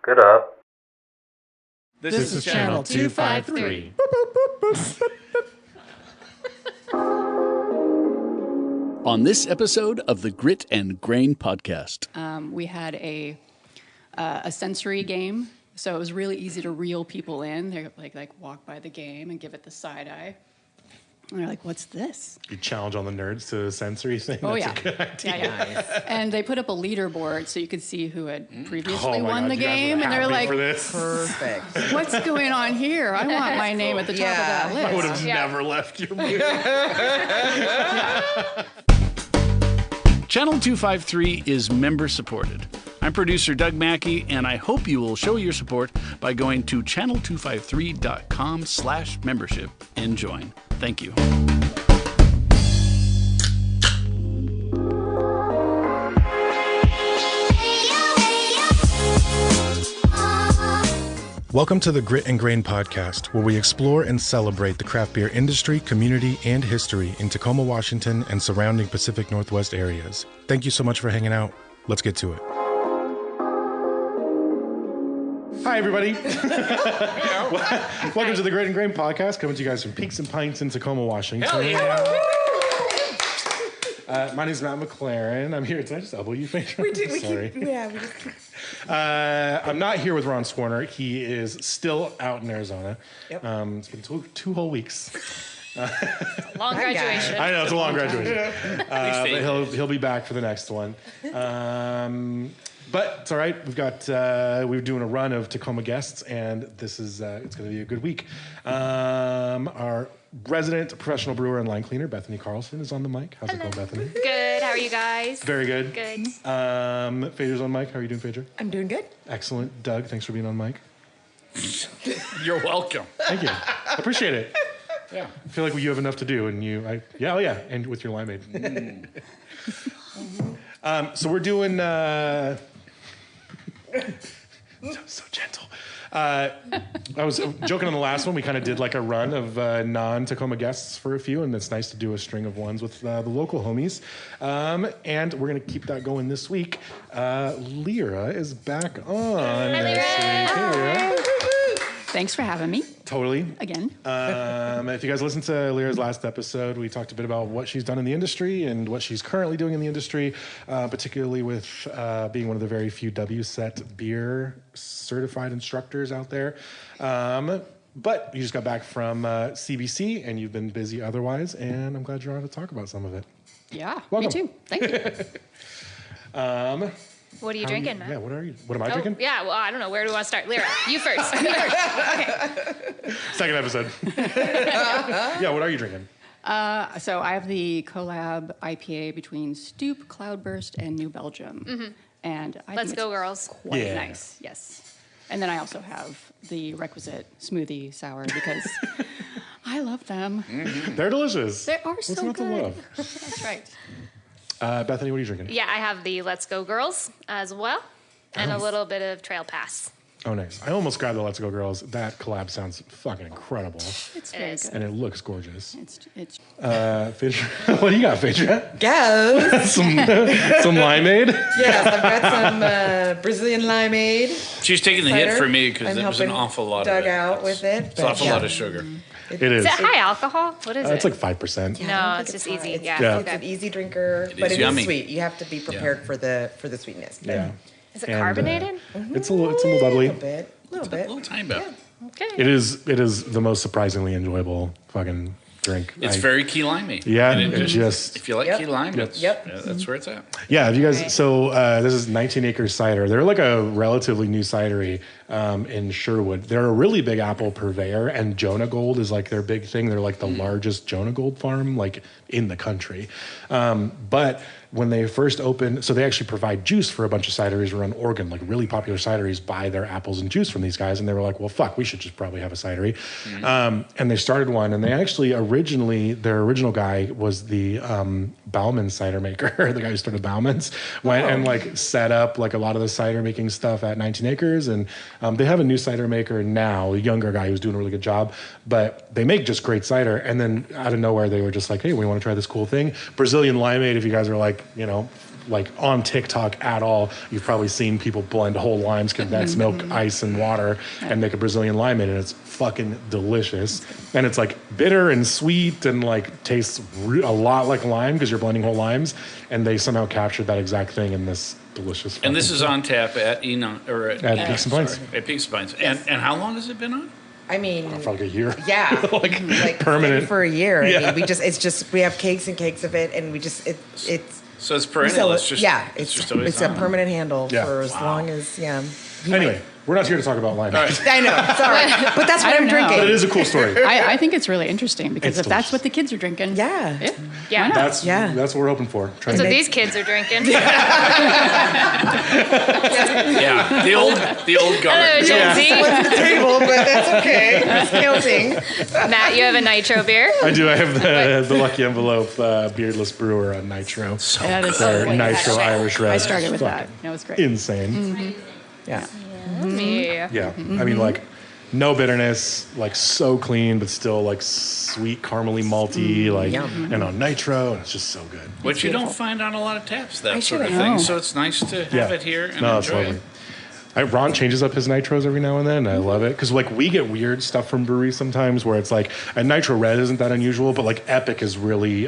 Good up. This is Channel 253. On this episode of the Grit and Grain podcast, we had a sensory game, so it was really easy to reel people in. They like walk by the game and give it the side eye. And they're like, "What's this?" You challenge all the nerds to a sensory thing. Oh, That's yeah. a good idea. Yeah. And they put up a leaderboard so you could see who had previously won the you guys game. were And they're happy like, for this. Perfect. "What's going on here? I want my name at the top of that list." I would have never left your movie. Channel 253 is member supported. I'm producer Doug Mackey, and I hope you will show your support by going to channel253.com/membership and join. Thank you. Welcome to the Grit and Grain podcast, where we explore and celebrate the craft beer industry, community, and history in Tacoma, Washington, and surrounding Pacific Northwest areas. Thank you so much for hanging out. Let's get to it. Hi, everybody. Welcome to the Grit and Grain podcast, coming to you guys from Peaks and Pints in Tacoma, Washington. Hell yeah. My name is Matt McLaren. I'm here. Did I just elbow you, Phaedra? Sorry. I'm not here with Ron Swarner. He is still out in Arizona. Yep. It's been two whole weeks. Long graduation. I know, it's a long graduation. But he'll be back for the next one. But it's all right. We're doing a run of Tacoma guests, and this is it's going to be a good week. Our resident professional brewer and line cleaner, Bethany Carlson, is on the mic. How's it going, Bethany? Good. How are you guys? Very good. Good. Phaedra's on mic. How are you doing, Phaedra? I'm doing good. Excellent. Doug, thanks for being on mic. You're welcome. Thank you. I appreciate it. Yeah. I feel like you have enough to do, and and with your limeade. So we're doing. So gentle. I was joking on the last one. We kind of did like a run of non-Tacoma guests for a few, and it's nice to do a string of ones with the local homies. And we're going to keep that going this week. Lyra is back on. Hi, Lyra. Hey, Lyra. Thanks for having me Totally. again. If you guys listened to Lyra's last episode, we talked a bit about what she's done in the industry and what she's currently doing in the industry, particularly with being one of the very few WSET beer certified instructors out there. But you just got back from CBC, and you've been busy otherwise, and I'm glad you're on to talk about some of it. Yeah, Welcome. me too. Thank you. What are you drinking, Matt? Yeah, what are you? What am I drinking? Yeah, well, I don't know. Where do we want to start? Lyra, you first. Second episode. Yeah, what are you drinking? So I have the collab IPA between Stoop, Cloudburst, and New Belgium. Mm-hmm. And I Let's think go, it's girls. quite nice, yes. And then I also have the requisite smoothie sour because I love them. Mm-hmm. They're delicious. They are What's so not good. to love? That's right. Bethany, what are you drinking? Yeah, I have the Let's Go Girls as well, and a little bit of Trail Pass. Oh, nice. I almost grabbed the Let's Go Girls. That collab sounds fucking incredible. It's very is. good. And it looks gorgeous. It's Phaedra, what do you got, Phaedra? Go. some limeade? Yes, I've got some Brazilian limeade. She's taking the hit cider. for me because I'm there was an helping awful lot Doug of it. out with it. It's an awful lot of sugar. It is. Is it high alcohol? What is it? It's like 5%. No, it's just easy. It's, Yeah. it's an easy drinker, It but is it yummy. is sweet. You have to be prepared for the sweetness. But Yeah. Is it And, carbonated? It's a little bubbly. A little A bit. little tiny bit. Okay. It is the most surprisingly enjoyable fucking drink. It's very key limey. Yeah, And it just if you like Yep. key lime, Yep. that's where it's at. yeah. If you guys, so this is 19 Acres Cider. They're like a relatively new cidery in Sherwood. They're a really big apple purveyor, and Jonah Gold is like their big thing. They're like the largest Jonah Gold farm like in the country. But when they first opened, so they actually provide juice for a bunch of cideries around Oregon, like really popular cideries buy their apples and juice from these guys. And they were like, well, fuck, we should just probably have a cidery. And they started one, and they actually their original guy was the Bauman cider maker, the guy who started Bauman's, went and like set up like a lot of the cider making stuff at 19 Acres. And they have a new cider maker now, a younger guy who's doing a really good job, but they make just great cider. And then out of nowhere, they were just like, hey, we want to try this cool thing. Brazilian limeade, if you guys are like, like on TikTok at all, you've probably seen people blend whole limes, condensed milk, ice, and water, and make a Brazilian limeade, and it's fucking delicious. And it's like bitter and sweet and like tastes a lot like lime because you're blending whole limes, and they somehow captured that exact thing in this delicious. And this is on tap at Eno or At Peaks and Pines. At Peaks and Pines. And how long has it been on? I mean, for like a year. Yeah, like permanent for a year. Yeah. I mean, we have cakes and cakes of it, and it's so it's perennial. it's just always it's on. a permanent handle Yeah. for as long as Anyway, we're not here to talk about limeade. right. I know, sorry, but that's what I'm know. drinking. But it is a cool story. I think it's really interesting because It's if that's delicious. what the kids are drinking, Yeah. Yeah. That's Yeah. that's what we're hoping for. Trying That's to what make- these kids are drinking. Yeah, the old Hello, government. Gen Z. Table, but that's okay. It's counting. Matt, you have a nitro beer. I do. I have the Lucky Envelope Beardless Brewer on Nitro. that is Their so Nitro Irish Red. I started with Fucking that. That was great. Insane. Yeah. Yeah. Yeah. I mean, like, no bitterness, like so clean, but still like sweet, caramely, malty, like, Yum. and on Nitro, and it's just so good. Which you don't find on a lot of taps, that I sort of should've. thing. No. So it's nice to have it here and No, it's enjoy lovely. it. Ron changes up his nitros every now and then. And I love it because like we get weird stuff from breweries sometimes where it's like a nitro red isn't that unusual, but like Epic is really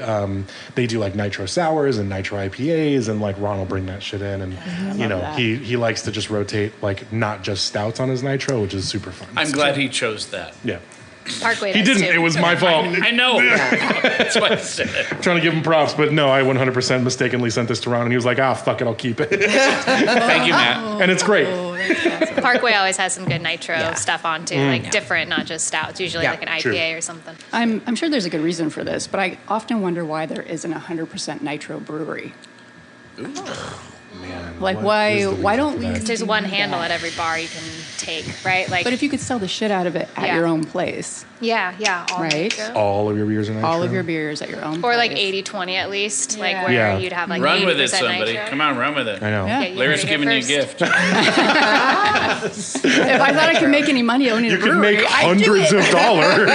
they do like nitro sours and nitro IPAs, and like Ron will bring that shit in, and you know that. he likes to just rotate like not just stouts on his nitro, which is super fun. I'm glad he chose that. Yeah, Parkway he does didn't. too. It was my fault. I know. That's why I said it. Trying to give him props, but no, I 100% mistakenly sent this to Ron, and he was like, fuck it, I'll keep it. Thank you, Matt. And it's great. Parkway always has some good nitro stuff on too, like different, not just stouts. Usually like an IPA true. or something. I'm sure there's a good reason for this, but I often wonder why there isn't a 100% nitro brewery. Man, Like, what why is the why reason don't for we? that? There's one handle at every bar you can take, right? Like, But if you could sell the shit out of it at Yeah. your own place, yeah, all Right. nitro. All of your beers are nitro? all of your beers at your own Or place. like 80-20 at least, like where Yeah. you'd have like Run 80% with it, somebody. nitro. Come on, run with it. I know. Yeah. Okay, you Lyra's heard it giving you a first. gift. If I thought I could make any money owning You a could brewery, make I'd do hundreds it. of dollars.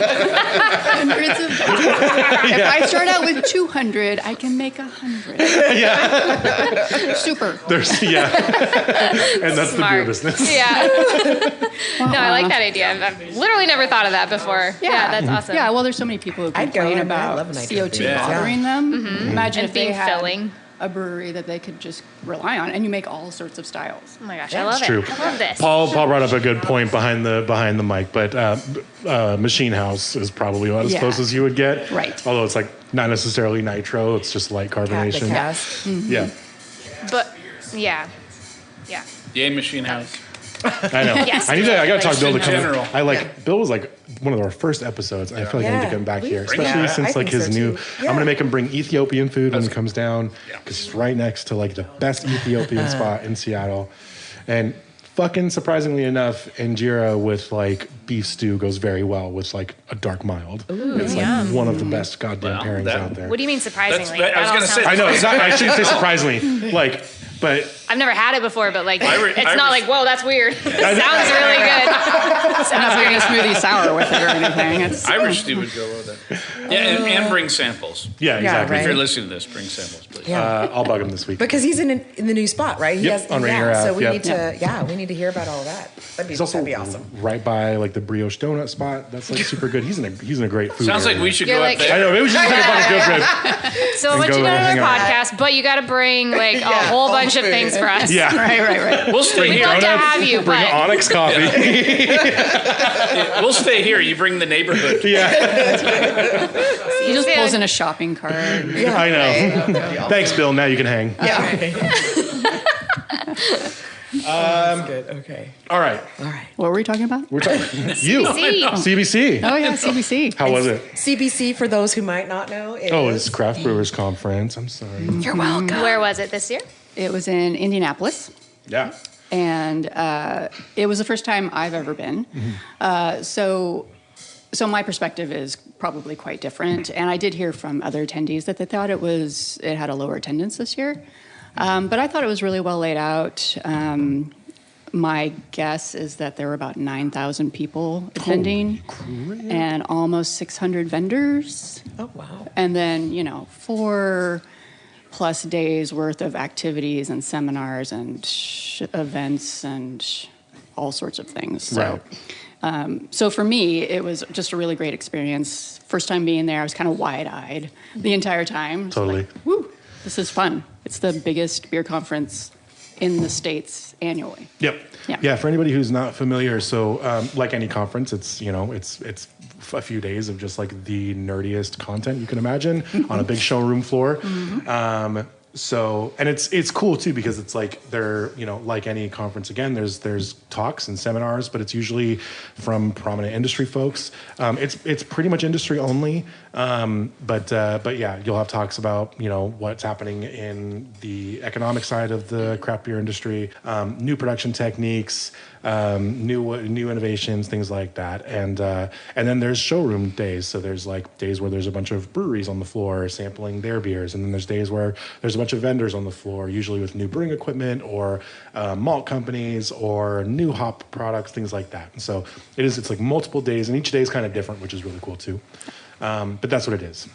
Hundreds of dollars. If I start out with 200, I can make 100. Yeah. Super. There's and that's the beer Smart. business. Yeah. No, I like that idea. I've literally never thought of that before. Yeah, that's awesome. Yeah, well, there's so many people who I'd go. complain I about love a nitro CO2 beer. bothering them. Imagine And if they being had filling. a brewery that they could just rely on, and you make all sorts of styles. Oh my gosh, I love It's true. it. I love this. Paul brought up a good point behind the mic, but Machine House is probably about as Yeah. close as you would get. Right. Although it's like not necessarily nitro, it's just light The carbonation. cast. Yeah. But yeah. Yay, Machine House. I know. Yes. I gotta talk Bill to in come. general. Bill was like one of our first episodes. I feel like I need to get him back here, Bring him especially back. since I like think his so, new. too. I'm gonna make him bring Ethiopian food when he That's- comes down Yeah. because he's right next to like the best Ethiopian spot in Seattle, and fucking surprisingly enough, injera with like beef stew goes very well with like a dark mild. It's like one of the best goddamn Well, pairings that- out there. What do you mean surprisingly? That's- I was That all gonna say- sounds- I know. It's not, I shouldn't say surprisingly, like, but I've never had it before, but like, Irish- it's not like, whoa, that's weird. It sounds really good. I'm not making a smoothie sour with it or anything. It's Irish stew would go with it. Yeah, and bring samples. yeah, exactly. right. If you're listening to this, bring samples, please. I'll bug him this week. Because he's in the new spot, right? He Yep, on Rainier So Ave, we yep. need we need to hear about all that. He's also That'd be awesome. right by like the brioche donut spot. That's like super good. He's in a great food. Sounds like area. we should You're go like- up I there. know. Maybe we should just take a fucking field trip. So I want go you to go to hang their out. podcast, but you got to bring like a whole bunch of things for us. Yeah. right. We'll stay We'd here. love to Donuts, have you, bring but Onyx coffee. We'll stay here. You bring the neighborhood. Yeah, He just Yeah. pulls in a shopping cart. I know. Thanks, Bill. Now you can hang. That's good. Okay. All right. What were we talking about? We're talking you. CBC. CBC. Oh yeah, CBC. How was it? CBC, for those who might not know, is It's Craft Brewers Conference. I'm sorry. You're welcome. Where was it this year? It was in Indianapolis. Yeah. And it was the first time I've ever been. So my perspective is probably quite different. And I did hear from other attendees that they thought it had a lower attendance this year. But I thought it was really well laid out. My guess is that there were about 9,000 people attending and almost 600 vendors. Oh wow. And then, 4 plus days worth of activities and seminars and events and all sorts of things. So, so for me, it was just a really great experience. First time being there, I was kind of wide-eyed the entire time. Totally. Like, woo, this is fun. It's the biggest beer conference in the States annually. Yep. Yeah. For anybody who's not familiar, so like any conference, it's it's a few days of just like the nerdiest content you can imagine on a big showroom floor. Mm-hmm. So, and it's cool too, because it's like they're, like any conference, again, there's talks and seminars, but it's usually from prominent industry folks. It's pretty much industry only. But yeah, you'll have talks about, what's happening in the economic side of the craft beer industry, new production techniques, new innovations, things like that. And then there's showroom days. So there's like days where there's a bunch of breweries on the floor sampling their beers. And then there's days where there's a bunch of vendors on the floor, usually with new brewing equipment or malt companies or new hop products, things like that. And so it's like multiple days, and each day is kind of different, which is really cool too. But that's what it is.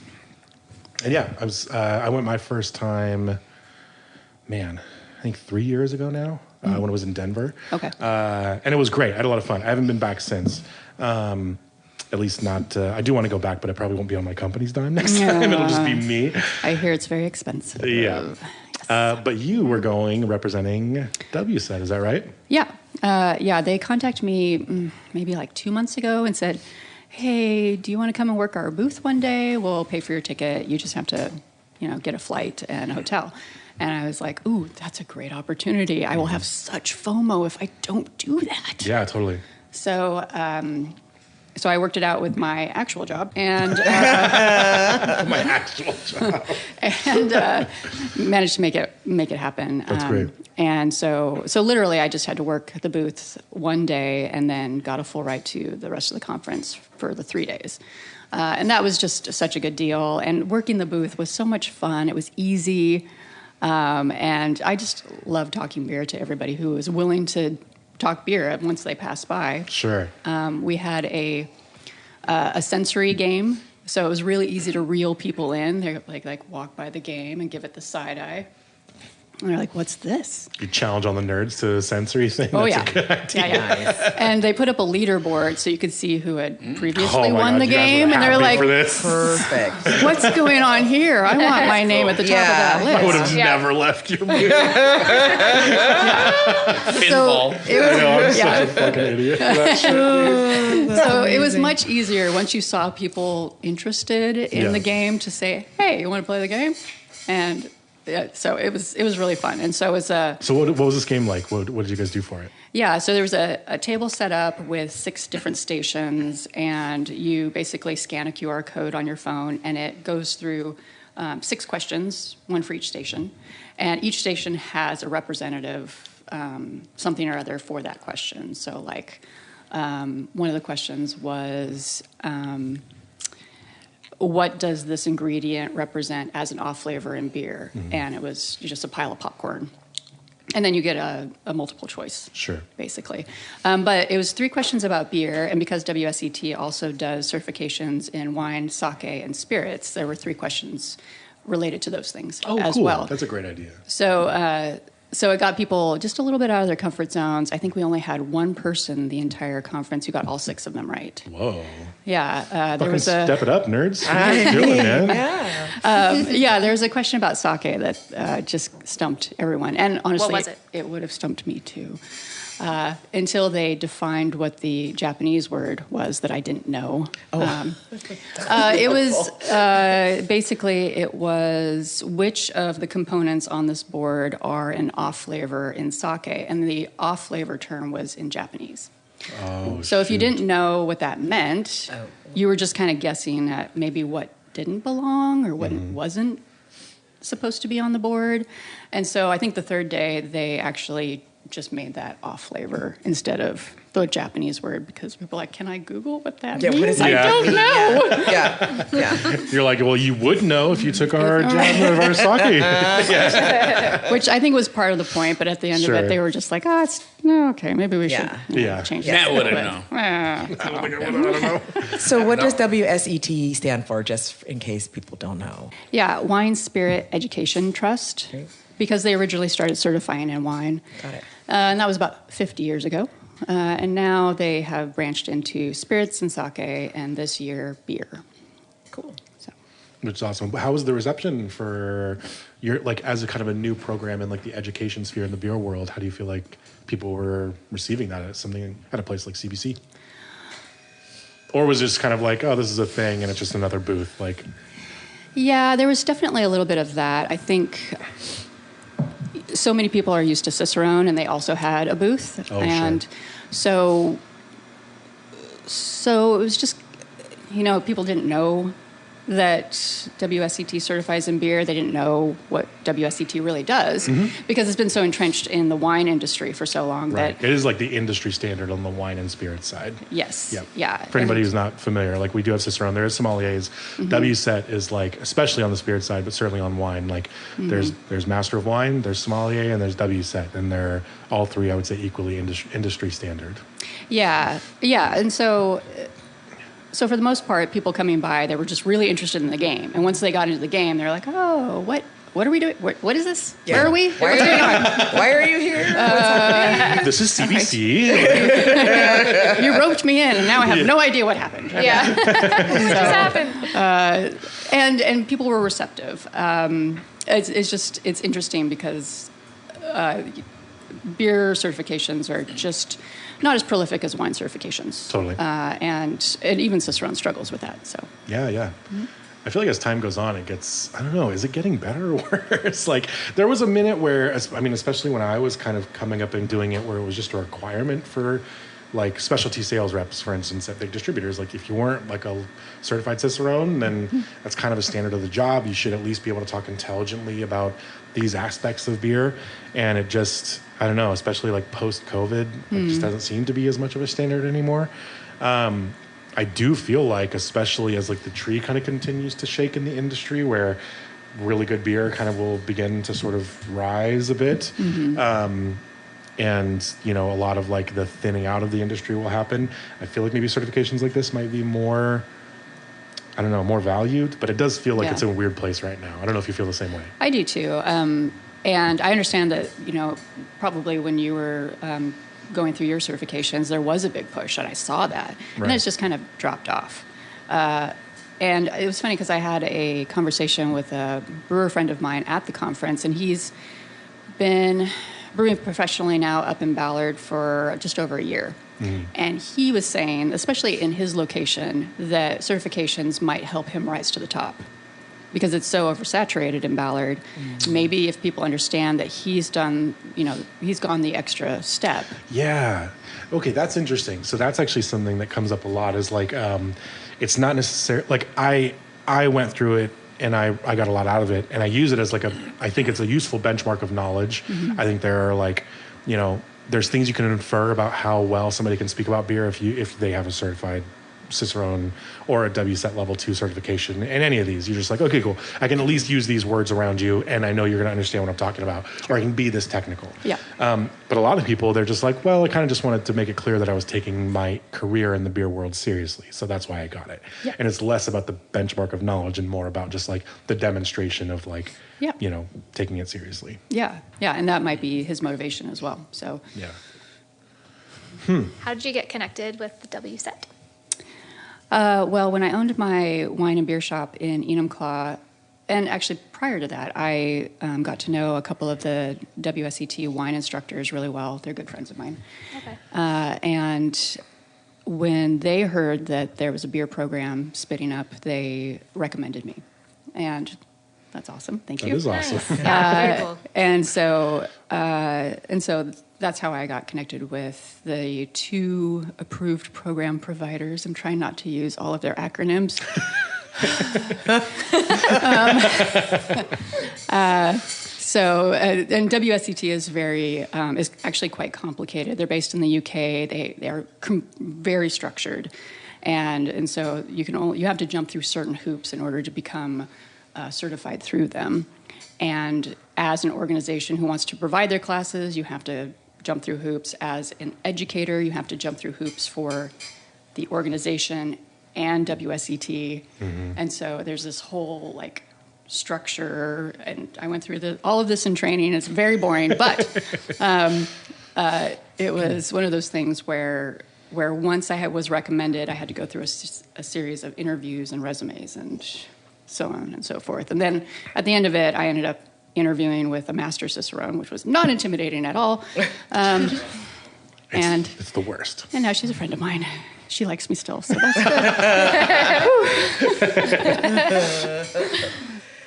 And yeah, I went my first time, I think 3 years ago now, when I was in Denver. Okay. And it was great. I had a lot of fun. I haven't been back since. At least not, I do want to go back, but it probably won't be on my company's dime next time. It'll just be me. I hear it's very expensive. Yeah. Yes. But you were going representing WSET, is that right? Yeah. They contacted me maybe like 2 months ago and said, hey, do you want to come and work our booth one day? We'll pay for your ticket. You just have to, get a flight and a hotel. And I was like, ooh, that's a great opportunity. I will have such FOMO if I don't do that. Yeah, totally. So, so I worked it out with my actual job and my actual job, and managed to make it happen. That's great. And so literally, I just had to work the booth one day and then got a full ride to the rest of the conference for the 3 days. And that was just such a good deal. And working the booth was so much fun. It was easy. And I just love talking beer to everybody who was willing to talk beer once they passed by. Sure. We had a sensory game, so it was really easy to reel people in. They like walk by the game and give it the side eye. And they're like, what's this? You challenge on the nerds to a sensory thing? Oh, That's a good idea. Yeah. And they put up a leaderboard so you could see who had previously won God, the you guys game. were And they're happy like, for this. Perfect. what's going on here? I want my name at the top of that list. I would have never left your booth. Pinball. So it was, I know, I'm such a fucking idiot for that shit. So it was much easier once you saw people interested in the game to say, hey, you want to play the game? And so it was really fun. And so it was So what was this game like? What did you guys do for it? Yeah, so there was a table set up with 6 different stations, and you basically scan a QR code on your phone, and it goes through 6 questions, one for each station. And each station has a representative, something or other for that question. So like one of the questions was, what does this ingredient represent as an off flavor in beer? Mm-hmm. And it was just a pile of popcorn. And then you get a multiple choice, Sure. basically. But it was 3 questions about beer, and because WSET also does certifications in wine, sake, and spirits, there were 3 questions related to those things as cool. well. That's a great idea. So it got people just a little bit out of their comfort zones. I think we only had one person the entire conference who got all 6 of them right. Whoa. Yeah. There was Step it up, nerds. What are you doing, man? Yeah. There was a question about sake that just stumped everyone. And honestly, What was it? It would have stumped me too. Until they defined what the Japanese word was that I didn't know. It was basically it was which of the components on this board are an off flavor in sake, and the off flavor term was in Japanese. Oh, So if you didn't know what that meant, you were just kind of guessing at maybe what didn't belong or what wasn't supposed to be on the board. And so I think the third day they actually just made that off flavor instead of the Japanese word, because people are like, can I Google what that Yeah, means? what is I that? don't know. Yeah. You're like, well, you would know if you took our sake. Which I think was part of the point, but at the end Sure. of it, they were just like, okay, maybe we should Yeah. change Matt that. wouldn't But, know. I don't think I would. I don't know. So what does WSET stand for, just in case people don't know? Yeah, Wine Spirit Education Trust, Okay. because they originally started certifying in wine. Got it. And that was about 50 years ago. And now they have branched into spirits and sake, and this year, beer. Cool. So. Which is awesome. How was the reception for your, like, as a kind of a new program in like the education sphere in the beer world? How do you feel like people were receiving that at something at a place like CBC? Or was it just kind of like, oh, this is a thing and it's just another booth? Like, Yeah, there was definitely a little bit of that. I think so many people are used to Cicerone, and they also had a booth. Oh, and sure. so it was just, people didn't know that WSET certifies in beer. They didn't know what WSET really does, because it's been so entrenched in the wine industry for so long right. that, It is like the industry standard on the wine and spirit side. yes, Yep. yeah. For anybody who's not familiar, like we do have Cicerone, there is sommeliers. WSET is like, especially on the spirit side, but certainly on wine, like there's Master of Wine, there's Sommelier, and there's WSET, and they're all three, I would say, equally industry standard. Yeah, and so for the most part, people coming by, they were just really interested in the game. And once they got into the game, they're like, oh, what are we doing? What is this? Yeah. Where are we? Why are you here? This is CBC. You roped me in, and now I have no idea what happened. Yeah. What just happened? And people were receptive. It's interesting because beer certifications are just not as prolific as wine certifications. Totally. And even Cicerone struggles with that. So. Yeah. I feel like as time goes on, it gets, I don't know, is it getting better or worse? Like, there was a minute where, I mean, especially when I was kind of coming up and doing it, where it was just a requirement for, like, specialty sales reps, for instance, at big distributors. Like, if you weren't, like, a certified Cicerone, then that's kind of a standard of the job. You should at least be able to talk intelligently about these aspects of beer. And it just, I don't know, especially, like, post-COVID, it just doesn't seem to be as much of a standard anymore. I do feel like, especially as like the tree kind of continues to shake in the industry, where really good beer kind of will begin to sort of rise a bit. And, a lot of like the thinning out of the industry will happen. I feel like maybe certifications like this might be more, I don't know, more valued, but it does feel like it's in a weird place right now. I don't know if you feel the same way. I do too. And I understand that, probably when you were going through your certifications, there was a big push, and I saw that. Right. And then it's just kind of dropped off. And it was funny because I had a conversation with a brewer friend of mine at the conference, and he's been brewing professionally now up in Ballard for just over a year. And he was saying, especially in his location, that certifications might help him rise to the top, because it's so oversaturated in Ballard. Maybe if people understand that he's done, he's gone the extra step. Yeah. Okay, that's interesting. So that's actually something that comes up a lot, is like, it's not necessarily, like I went through it and I got a lot out of it, and I use it as like I think it's a useful benchmark of knowledge. I think there are like, there's things you can infer about how well somebody can speak about beer if they have a certified Cicerone or a WSET level 2 certification. And any of these, you're just like, okay, cool, I can at least use these words around you, and I know you're going to understand what I'm talking about, or I can be this technical. Yeah. But a lot of people, they're just like, well, I kind of just wanted to make it clear that I was taking my career in the beer world seriously, so that's why I got it. Yeah. And it's less about the benchmark of knowledge and more about just like the demonstration of like, taking it seriously. Yeah, and that might be his motivation as well. So. Yeah. How did you get connected with the WSET? Well, when I owned my wine and beer shop in Enumclaw, and actually prior to that, I got to know a couple of the WSET wine instructors really well. They're good friends of mine. Okay. And when they heard that there was a beer program spitting up, they recommended me. And that's awesome. Thank you. That is awesome. Nice. Yeah, very cool. And so that's how I got connected with the 2 approved program providers. I'm trying not to use all of their acronyms. So, and WSET is actually quite complicated. They're based in the UK. They are very structured, and so you have to jump through certain hoops in order to become certified through them. And as an organization who wants to provide their classes, you have to jump through hoops. As an educator, you have to jump through hoops for the organization and WSET. And so there's this whole structure, and I went through all of this in training. It's very boring, but it was one of those things where once I was recommended, I had to go through a series of interviews and resumes and so on and so forth. And then at the end of it, I ended up interviewing with a master cicerone, which was not intimidating at all. It's the worst. And now she's a friend of mine. She likes me still, so that's good.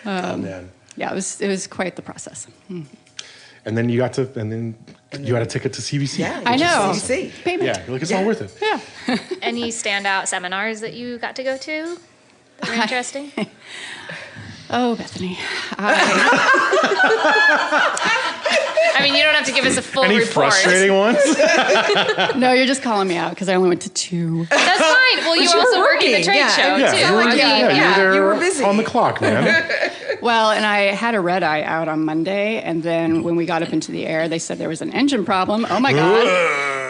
Man. Yeah, it was quite the process. And then you got a ticket to CBC. Yeah, I know. CBC. Payment. Yeah, you're like, it's all worth it. Yeah. Any standout seminars that you got to go to that were interesting? Oh, Bethany. I mean, you don't have to give us a full Any report. frustrating ones? No, you're just calling me out because I only went to 2. That's fine. Well, you were also working the trade show, Yeah, too. you were, I mean, you were there you were busy. on the clock, man. Well, and I had a red eye out on Monday, and then when we got up into the air, they said there was an engine problem. Oh my God.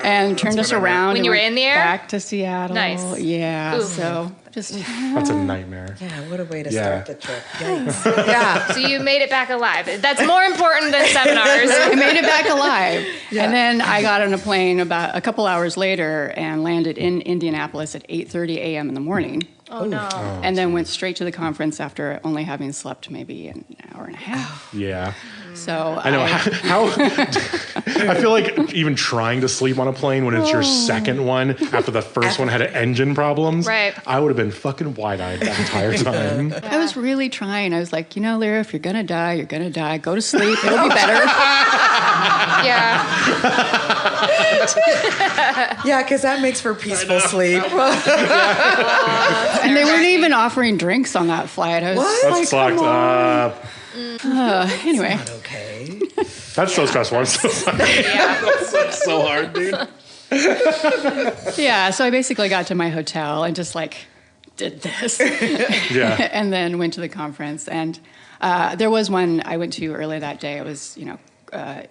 And turned us around. When and you were went in the air? Back to Seattle. Nice. Yeah. Ooh. So just. That's a nightmare. Yeah, what a way to Yeah. start the trip. Yikes. Yeah. So you made it back alive. That's more important than seminars. I made it back alive. Yeah. And then I got on a plane about a couple hours later and landed in Indianapolis at 8:30 a.m. in the morning. Oh, no. And then went straight to the conference after only having slept maybe an hour and a half. Yeah. So I know. How I feel like even trying to sleep on a plane when it's your second one after the first one had engine problems, Right. I would have been fucking wide-eyed that entire time. I was really trying. I was like, Lyra, if you're going to die, you're going to die. Go to sleep. It'll be better. Yeah. Yeah, because that makes for peaceful sleep. And they weren't even offering drinks on that flight. I was, What? That's fucked up. Anyway. Not okay. That's so stressful. I'm so sorry. Yeah. That's so hard, dude. Yeah, so I basically got to my hotel and just did this. Yeah. And then went to the conference. And there was one I went to earlier that day. It was,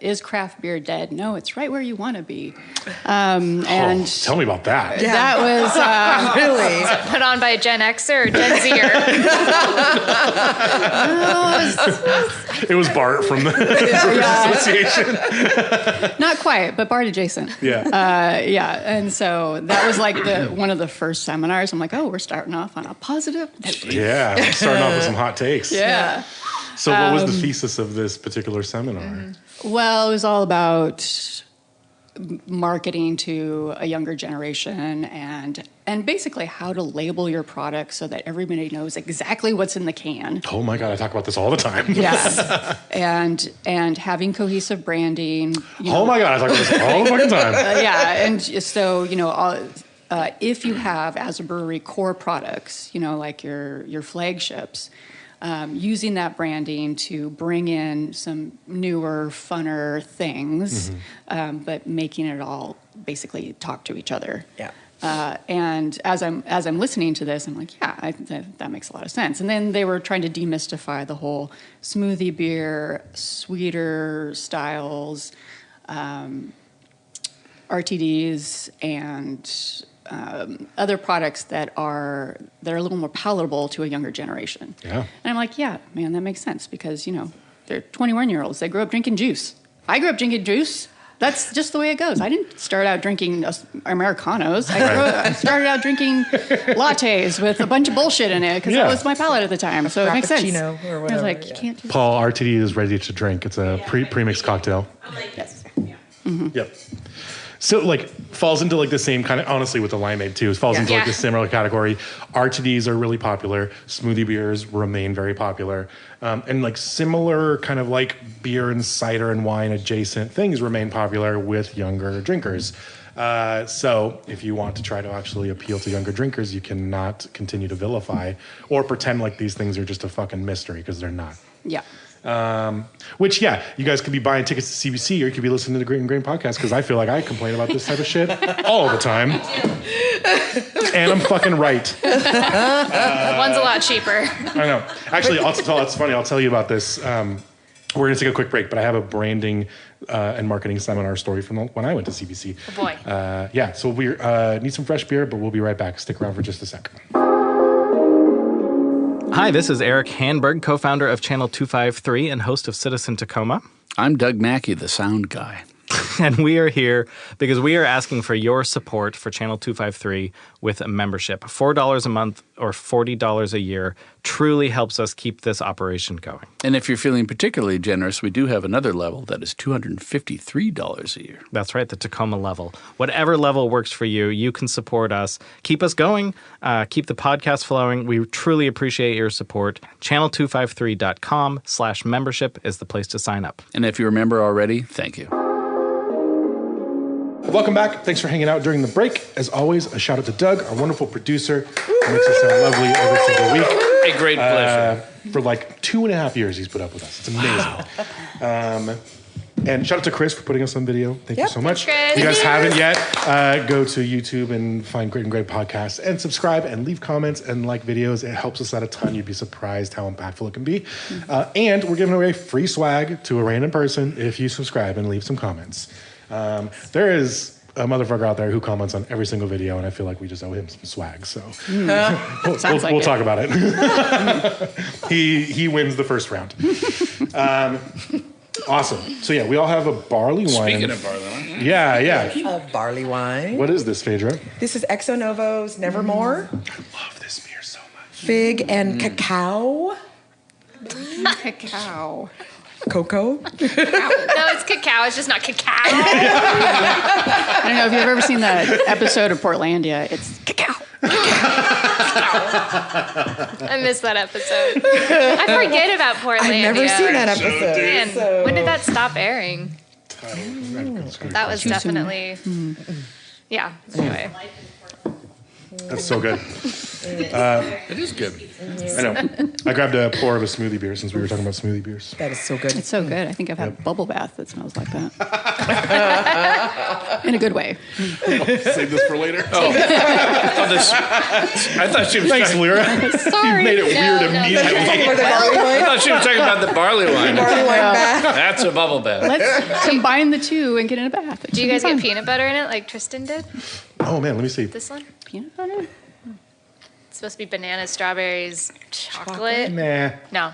is craft beer dead? No, it's right where you want to be. And Tell me about that. Yeah. that was Really? Put on by a Gen Xer or Gen Zer. It was Bart from the association. not quite, but Bart adjacent. Yeah. Yeah, and so that was one of the first seminars. I'm like, oh, we're starting off on a positive note. Yeah. Starting off with some hot takes. Yeah. So what was the thesis of this particular seminar? Well, it was all about marketing to a younger generation and basically how to label your product so that everybody knows exactly what's in the can. Oh my God, I talk about this all the time. Yeah. and having cohesive branding. Oh my God, I talk about this all the fucking time. Yeah, and so, if you have, as a brewery, core products, like your flagships, using that branding to bring in some newer, funner things, but making it all basically talk to each other. Yeah. And as I'm listening to this, I'm like, yeah, that makes a lot of sense. And then they were trying to demystify the whole smoothie beer, sweeter styles, RTDs, and other products that are a little more palatable to a younger generation. Yeah. And I'm like, yeah, man, that makes sense because, they're 21-year-olds. They grew up drinking juice. I grew up drinking juice. That's just the way it goes. I didn't start out drinking Americanos. I started out drinking lattes with a bunch of bullshit in it because that was my palate at the time. So it makes sense. Frappuccino or I was whatever, like, yeah. you can't do Paul, RTD is ready to drink. It's a pre-mixed cocktail. Yes. Yep. So falls into the same kind of, honestly, with the limeade too. It falls into Yeah. the similar category. RTDs are really popular. Smoothie beers remain very popular. And similar kind of beer and cider and wine adjacent things remain popular with younger drinkers. So if you want to try to actually appeal to younger drinkers, you cannot continue to vilify or pretend like these things are just a fucking mystery because they're not. Yeah. Which, yeah, you guys could be buying tickets to CBC or you could be listening to the Grit and Grain podcast because I feel like I complain about this type of shit all the time. And I'm fucking right. One's a lot cheaper. I know. Actually, it's funny. I'll tell you about this. We're going to take a quick break, but I have a branding and marketing seminar story from when I went to CBC. Oh, boy. Yeah, so we need some fresh beer, but we'll be right back. Stick around for just a second. Hi, this is Eric Hanberg, co-founder of Channel 253 and host of Citizen Tacoma. I'm Doug Mackey, the sound guy. And we are here because we are asking for your support for Channel 253 with a membership. $4 a month or $40 a year truly helps us keep this operation going. And if you're feeling particularly generous, we do have another level that is $253 a year. That's right, the Tacoma level. Whatever level works for you, you can support us. Keep us going. Keep the podcast flowing. We truly appreciate your support. Channel253.com/membership is the place to sign up. And if you're a member already, thank you. Welcome back. Thanks for hanging out during the break. As always, a shout out to Doug, our wonderful producer, who makes us sound lovely every single week. A great pleasure. For like 2.5 years, he's put up with us. It's amazing. And shout out to Chris for putting us on video. Thank you so much. Chris. If you guys haven't yet, go to YouTube and find Grit and Grain Podcast and subscribe and leave comments and like videos. It helps us out a ton. You'd be surprised how impactful it can be. And we're giving away free swag to a random person if you subscribe and leave some comments. There is a motherfucker out there who comments on every single video, and I feel like we just owe him some swag. So we'll talk about it. He wins the first round. Awesome. So yeah, we all have a barley wine. Speaking of barley wine. Yeah. Barley wine. What is this, Phaedra? This is Exo Novo's Nevermore. I love this beer so much. Fig and cacao. Cacao. Cocoa. No, it's cacao. It's just not cacao. I don't know if you've ever seen that episode of Portlandia. It's cacao. I missed that episode. I forget about Portlandia. I've never seen that episode. Man, so. when did that stop airing? That was Too soon. definitely... Yeah, anyway. That's so good. It is good. I know. I grabbed a pour of a smoothie beer since we were talking about smoothie beers. That is so good. It's so good. I think I've had a bubble bath that smells like that. In a good way. Save this for later. I thought she was Thanks, talking, Lyra. Sorry. You made it weird immediately. For the barley I wine. thought she was talking about the barley wine. Barley wine bath. That's a bubble bath. Let's combine the two and get in a bath. Do you guys get peanut butter in it like Tristan did? Oh, man, let me see. This one? peanut butter? It's supposed to be bananas, strawberries, chocolate. Nah. No.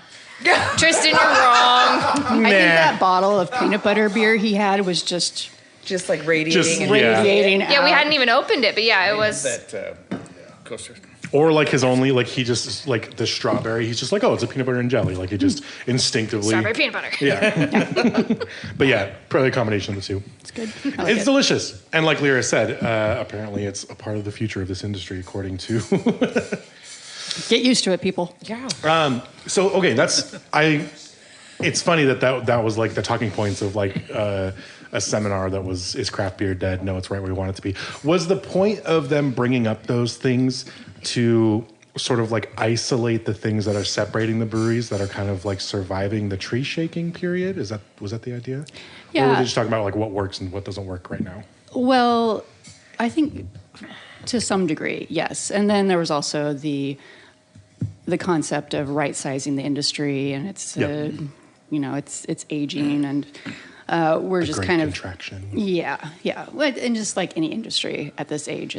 Tristan, you're wrong. I think that bottle of peanut butter beer he had was just Just like radiating. radiating out. Yeah, we hadn't even opened it, but yeah, it was. That coaster. Or like his only, like he just, like the strawberry, he's just like, oh, it's a peanut butter and jelly. Like he just instinctively. Strawberry peanut butter. Yeah. But yeah, probably a combination of the two. It's good. I like It's it. delicious. And like Lyra said, apparently it's a part of the future of this industry, according to. Get used to it, people. Yeah. So, okay, it's funny that was like the talking points of like a seminar that was, is craft beer dead? No, it's right where we want it to be. Was the point of them bringing up those things to sort of like isolate the things that are separating the breweries that are kind of like surviving the tree shaking period? Was that the idea? Or Yeah. were they just talking about like what works and what doesn't work right now? Well, I think to some degree, yes. And then there was also the concept of right-sizing the industry, and it's it's aging, and we're just Great kind of contraction. yeah. Well, and just like any industry at this age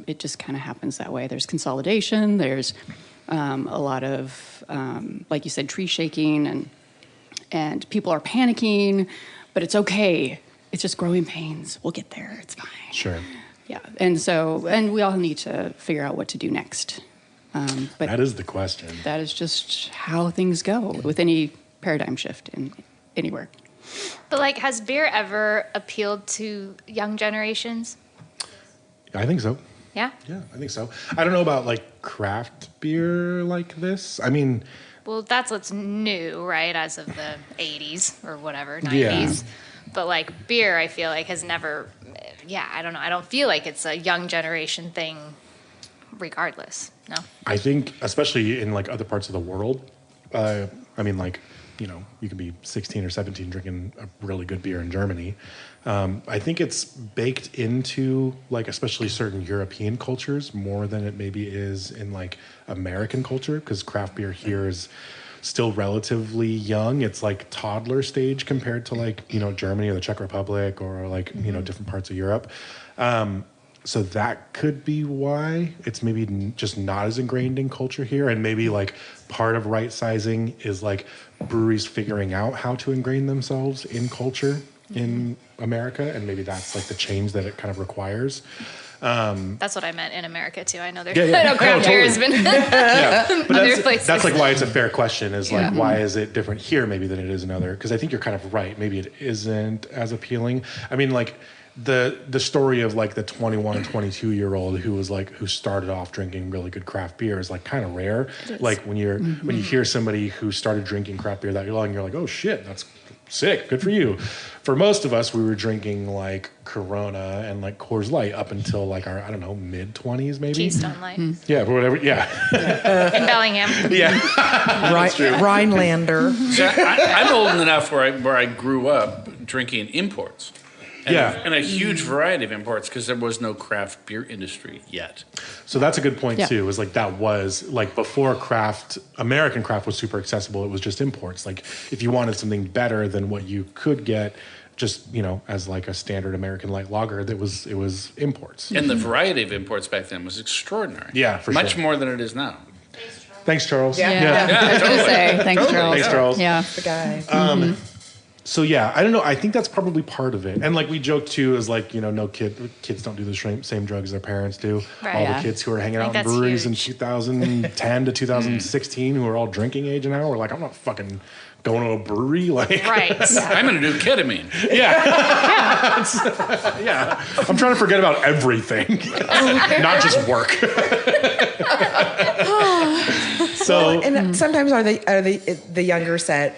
it just kind of happens that way. There's consolidation. There's a lot of like you said, tree shaking, and people are panicking, but it's okay. It's just growing pains. We'll get there. It's fine. Sure. Yeah, and we all need to figure out what to do next. But That is the question. that is just how things go with any paradigm shift in anywhere. But like, has beer ever appealed to young generations? I think so. Yeah. Yeah, I think so. I don't know about like craft beer like this. I mean, Well, that's what's new, right? As of the 80s or whatever, 90s. Yeah. But like beer, I feel like has never, I don't know. I don't feel like it's a young generation thing regardless. No? I think, especially in like other parts of the world, I mean, like you can be 16 or 17 drinking a really good beer in Germany. I think it's baked into like especially certain European cultures more than it maybe is in like American culture, because craft beer here is still relatively young. It's like toddler stage compared to like, Germany or the Czech Republic or like, different parts of Europe. So that could be why it's maybe just not as ingrained in culture here. And maybe like part of right sizing is like breweries figuring out how to ingrain themselves in culture in America. And maybe that's like the change that it kind of requires. That's what I meant in America too. I know there's I know craft beer has been but other places. that's like why it's a fair question is like, why is it different here maybe than it is in other? Because I think you're kind of right. Maybe it isn't as appealing. I mean, like the story of like the 21 and 22-year-old who started off drinking really good craft beer is like kind of rare. Like when you hear somebody who started drinking craft beer that long, you're like, oh shit, that's sick, good for you. For most of us, we were drinking like Corona and like Coors Light up until like our, I don't know, mid-20s maybe. Keystone Light. Yeah, whatever. Yeah. In Bellingham. Yeah. Rhinelander. So I'm old enough where I grew up drinking imports. And a huge variety of imports because there was no craft beer industry yet. So that's a good point too. Is like that was like before American craft was super accessible. It was just imports. Like if you wanted something better than what you could get, just as like a standard American light lager, it was imports. And the variety of imports back then was extraordinary. Yeah, for much sure. more than it is now. Thanks, Charles. I was going to say, thanks, Charles. Thanks, Charles. Yeah. The guy. So yeah, I don't know. I think that's probably part of it. And like we joke too, is like no kids don't do the same drugs their parents do. Right. All the kids who are hanging out in that's breweries huge. in 2010 to 2016 who are all drinking age now, we're like, I'm not fucking going to a brewery. Like, Right. I'm going to do ketamine. yeah, yeah. I'm trying to forget about everything, not just work. So And sometimes are they the younger set?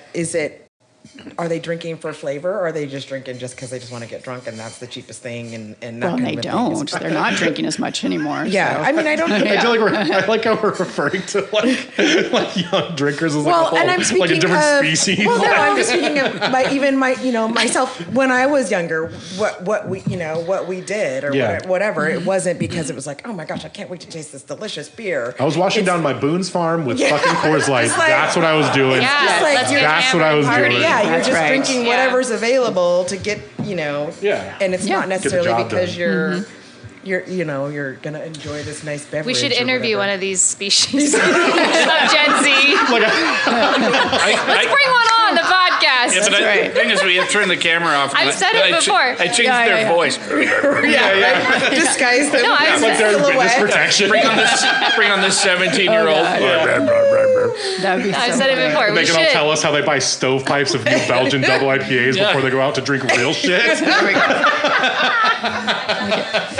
Are they drinking for flavor, or are they just drinking just because they just want to get drunk and that's the cheapest thing? And that Well, kind they of a thing don't. They're not drinking as much anymore. Yeah, so. I mean, I don't. I feel like I like how we're referring to like young drinkers as like And I'm speaking like a different of, species. Well, no, I'm just speaking of myself when I was younger. What we did or whatever. It wasn't because it was like, oh my gosh, I can't wait to taste this delicious beer. I was washing down my Boone's Farm with fucking Coors Light. Like, that's what I was doing. Yeah, Just like let's you're- get that's what I was hammered and doing. party. Yeah, you're That's just right. drinking Yeah. whatever's available to get, and it's not necessarily job because done. you're gonna enjoy this nice beverage. We should or interview whatever. one of these species of Gen Z. Let's bring one on the podcast. Yeah, but the thing is, we have to turn the camera off. I've said it before. I changed their voice. Right? Disguise them. No, I with was- Their witness silhouette. protection. Bring on this 17-year-old. That'd be I've so said it funny. before. They We can all should. tell us how they buy stovepipes of new Belgian double IPAs before they go out to drink real shit.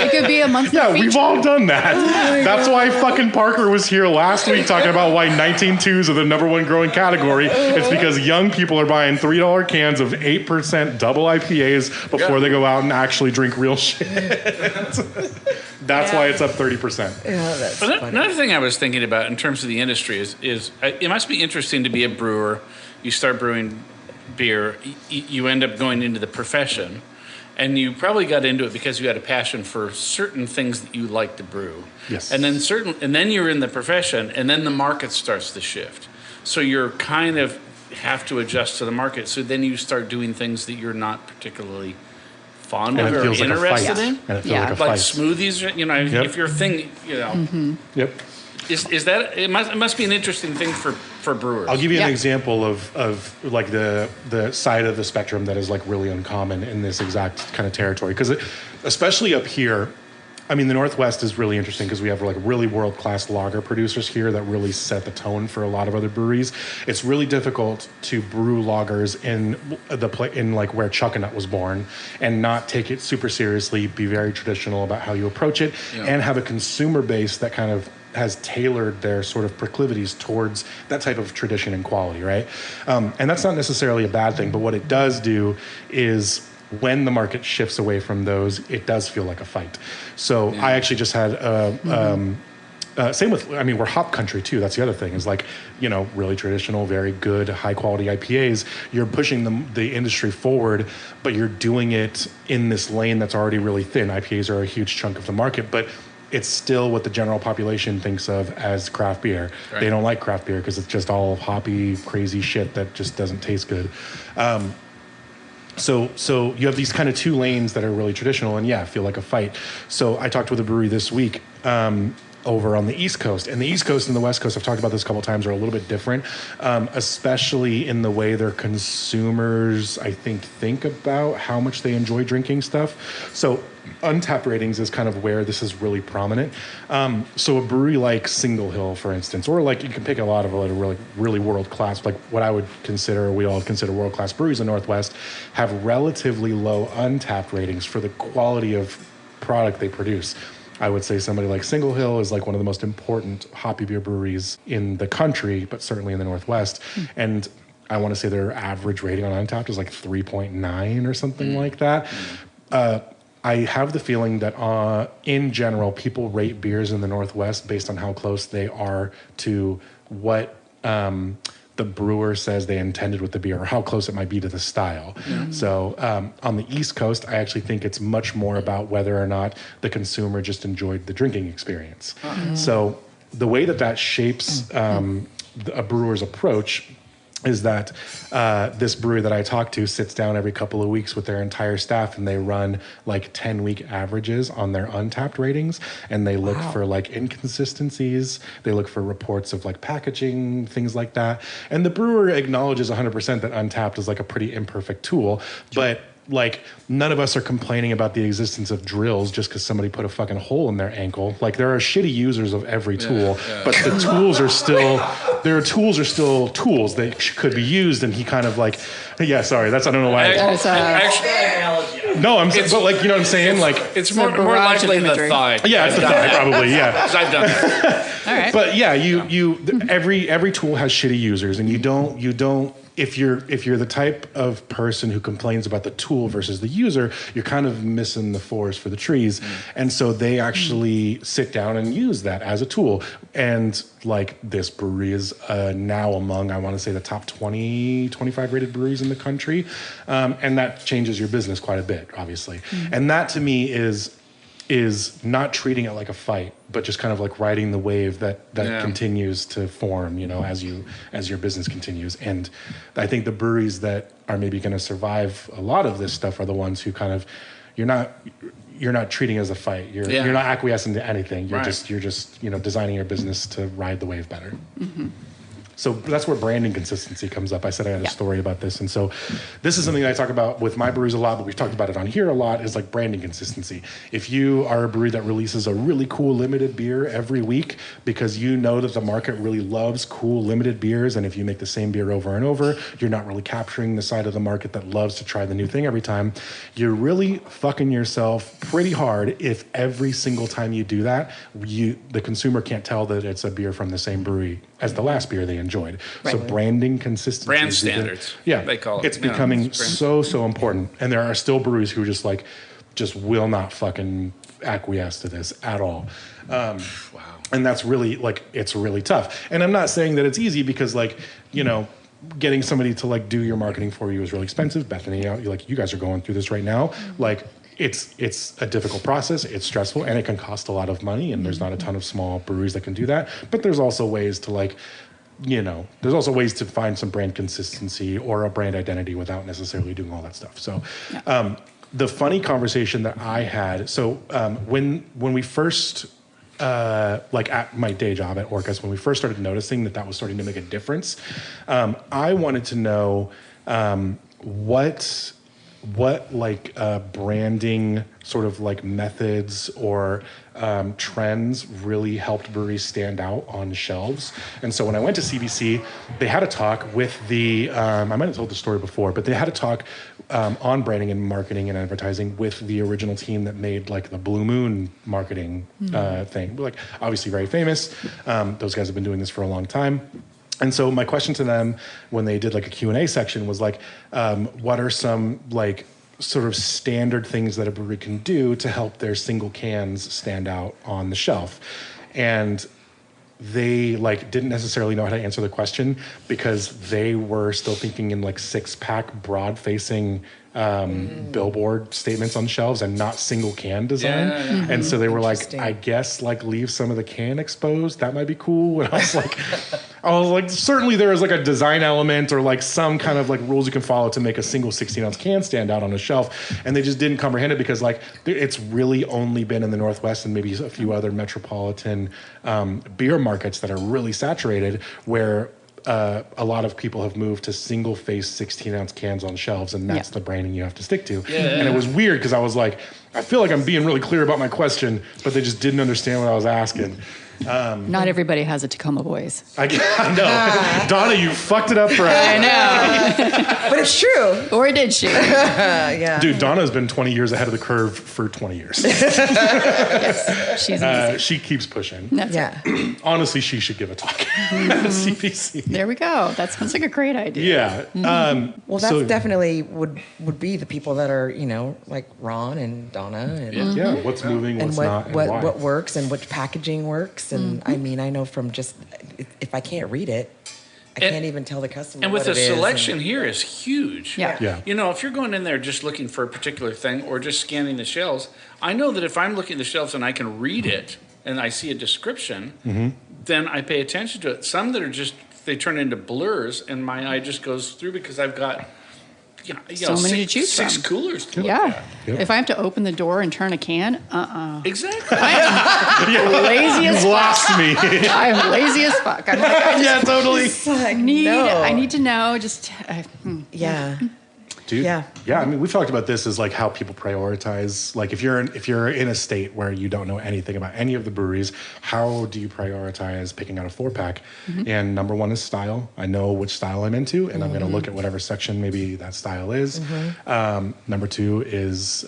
It could be a monthly Yeah, feature. we've all done that. That's why fucking Parker was here last week talking about why 19.2s are the number one growing category. It's because young people are buying $3 cans of 8% double IPAs before they go out and actually drink real shit. That's why it's up 30%. Yeah, that's But funny. another thing I was thinking about in terms of the industry is it must be interesting to be a brewer. You start brewing beer, you end up going into the profession, and you probably got into it because you had a passion for certain things that you like to brew. Yes. And then you're in the profession, and then the market starts to shift. So you're kind of have to adjust to the market. So then you start doing things that you're not particularly fond And of it or feels like a interested fight. in. And it feels Yeah. like a Like fight. smoothies, Yep. if your thing, Yep. is that it must be an interesting thing for brewers. I'll give you an Yeah. example of like the side of the spectrum that is like really uncommon in this exact kind of territory. Because especially up here, I mean, the Northwest is really interesting because we have like really world-class lager producers here that really set the tone for a lot of other breweries. It's really difficult to brew lagers in like where Chuckanut was born and not take it super seriously, be very traditional about how you approach it, and have a consumer base that kind of has tailored their sort of proclivities towards that type of tradition and quality, right? And that's not necessarily a bad thing, but what it does do is when the market shifts away from those, it does feel like a fight. So I actually just had same with, I mean, we're hop country too. That's the other thing is like, you know, really traditional, very good, high quality IPAs. You're pushing the industry forward, but you're doing it in this lane that's already really thin. IPAs are a huge chunk of the market, but it's still what the general population thinks of as craft beer. Right. They don't like craft beer because it's just all hoppy, crazy shit that just doesn't taste good. So you have these kind of two lanes that are really traditional and feel like a fight. So I talked with a brewery this week over on the East Coast. And the East Coast and the West Coast, I've talked about this a couple of times, are a little bit different, especially in the way their consumers, I think about how much they enjoy drinking stuff. So Untapped ratings is kind of where this is really prominent. So a brewery like Single Hill, for instance, or like you can pick a lot of really world-class, like what I would consider, we all consider world-class breweries in the Northwest, have relatively low Untapped ratings for the quality of product they produce. I would say somebody like Single Hill is like one of the most important hoppy beer breweries in the country, but certainly in the Northwest. And I want to say their average rating on Untapped is like 3.9 or something like that. I have the feeling that in general, people rate beers in the Northwest based on how close they are to what the brewer says they intended with the beer, or how close it might be to the style. So on the East Coast, I actually think it's much more about whether or not the consumer just enjoyed the drinking experience. So the way that shapes a brewer's approach is that this brewery that I talked to sits down every couple of weeks with their entire staff and they run like 10-week averages on their Untapped ratings, and they look for like inconsistencies. They look for reports of like packaging, things like that. And the brewer acknowledges 100% that Untapped is like a pretty imperfect tool, but like none of us are complaining about the existence of drills just because somebody put a fucking hole in their ankle. Like there are shitty users of every tool, but the tools are still, tools that could be used. And he kind of like, I don't know why. But like, you know what I'm saying? Like it's more likely the thigh. Yeah, it's the thigh probably. Yeah, because I've done it. All right. But yeah, every tool has shitty users, and you don't. If you're the type of person who complains about the tool versus the user, you're kind of missing the forest for the trees. And so they actually sit down and use that as a tool. And like this brewery is now among, I want to say, the top 20, 25 rated breweries in the country. And that changes your business quite a bit, obviously. And that to me is not treating it like a fight, but just kind of like riding the wave that continues to form, you know, as your business continues. And I think the breweries that are maybe going to survive a lot of this stuff are the ones who kind of, you're not treating it as a fight. You're not acquiescing to anything. You're just you know, designing your business to ride the wave better. So that's where branding consistency comes up. I said I had a story about this. And so this is something that I talk about with my breweries a lot, but we've talked about it on here a lot, is like branding consistency. If you are a brewery that releases a really cool limited beer every week because you know that the market really loves cool limited beers, and if you make the same beer over and over, you're not really capturing the side of the market that loves to try the new thing every time, you're really fucking yourself pretty hard if every single time you do that, the consumer can't tell that it's a beer from the same brewery as the last beer they enjoyed. Right. So branding consistency. Brand standards. They call it. It's becoming so important. And there are still breweries who just will not fucking acquiesce to this at all. Wow. And that's really, like, it's really tough. And I'm not saying that it's easy because, like, you know, getting somebody to, like, do your marketing for you is really expensive. Bethany, you guys are going through this right now. Like, it's a difficult process, it's stressful, and it can cost a lot of money, and there's not a ton of small breweries that can do that. But there's also ways to, like, you know, there's also ways to find some brand consistency or a brand identity without necessarily doing all that stuff. So the funny conversation that I had, so when we first, like at my day job at Orcas, when we first started noticing that was starting to make a difference, I wanted to know what like branding sort of like methods or trends really helped breweries stand out on shelves. And so when I went to CBC, they had a talk with the, I might have told the story before, but they had a talk on branding and marketing and advertising with the original team that made like the Blue Moon marketing thing. Like obviously very famous. Those guys have been doing this for a long time. And so my question to them when they did like a Q&A section was like, what are some like sort of standard things that a brewery can do to help their single cans stand out on the shelf? And they like didn't necessarily know how to answer the question because they were still thinking in like 6-pack broad facing billboard statements on shelves and not single can design. And so they were like, I guess like leave some of the can exposed. That might be cool. And I was like, certainly there is like a design element or like some kind of like rules you can follow to make a single 16-ounce can stand out on a shelf. And they just didn't comprehend it because like it's really only been in the Northwest and maybe a few other metropolitan beer markets that are really saturated where a lot of people have moved to single-face 16-ounce cans on shelves, and that's the branding you have to stick to. And it was weird because I was like, I feel like I'm being really clear about my question, but they just didn't understand what I was asking. Not everybody has a Tacoma voice. I know. Donna, you fucked it up for us. I know. But it's true. Or did she? Yeah. Dude, Donna's been 20 years ahead of the curve for 20 years. Yes, she's amazing. She keeps pushing. That's Yeah. Honestly, she should give a talk at CBC. There we go. That sounds like a great idea. Yeah. Well, that's definitely would be the people that are, you know, like Ron and Donna and Yeah, what's moving, what's and not, and what why. what works and which packaging works. And I mean, I know from just if I can't read it, I can't even tell the customer. And with what the it is. selection here is huge. Yeah. You know, if you're going in there just looking for a particular thing or just scanning the shelves, I know that if I'm looking at the shelves and I can read it and I see a description, then I pay attention to it. Some that are just, they turn into blurs and my eye just goes through because I've got So many to choose six from. coolers to look Yeah. at. Yep. If I have to open the door and turn a can, Exactly. lazy as fuck. Lost me. I'm lazy as fuck. I'm like, I Yeah, totally. I need to know. Just Yeah. Dude, Yeah. I mean, we've talked about this as like how people prioritize. Like, if you're in a state where you don't know anything about any of the breweries, how do you prioritize picking out a 4-pack? And number one is style. I know which style I'm into, and I'm going to look at whatever section maybe that style is. Number two is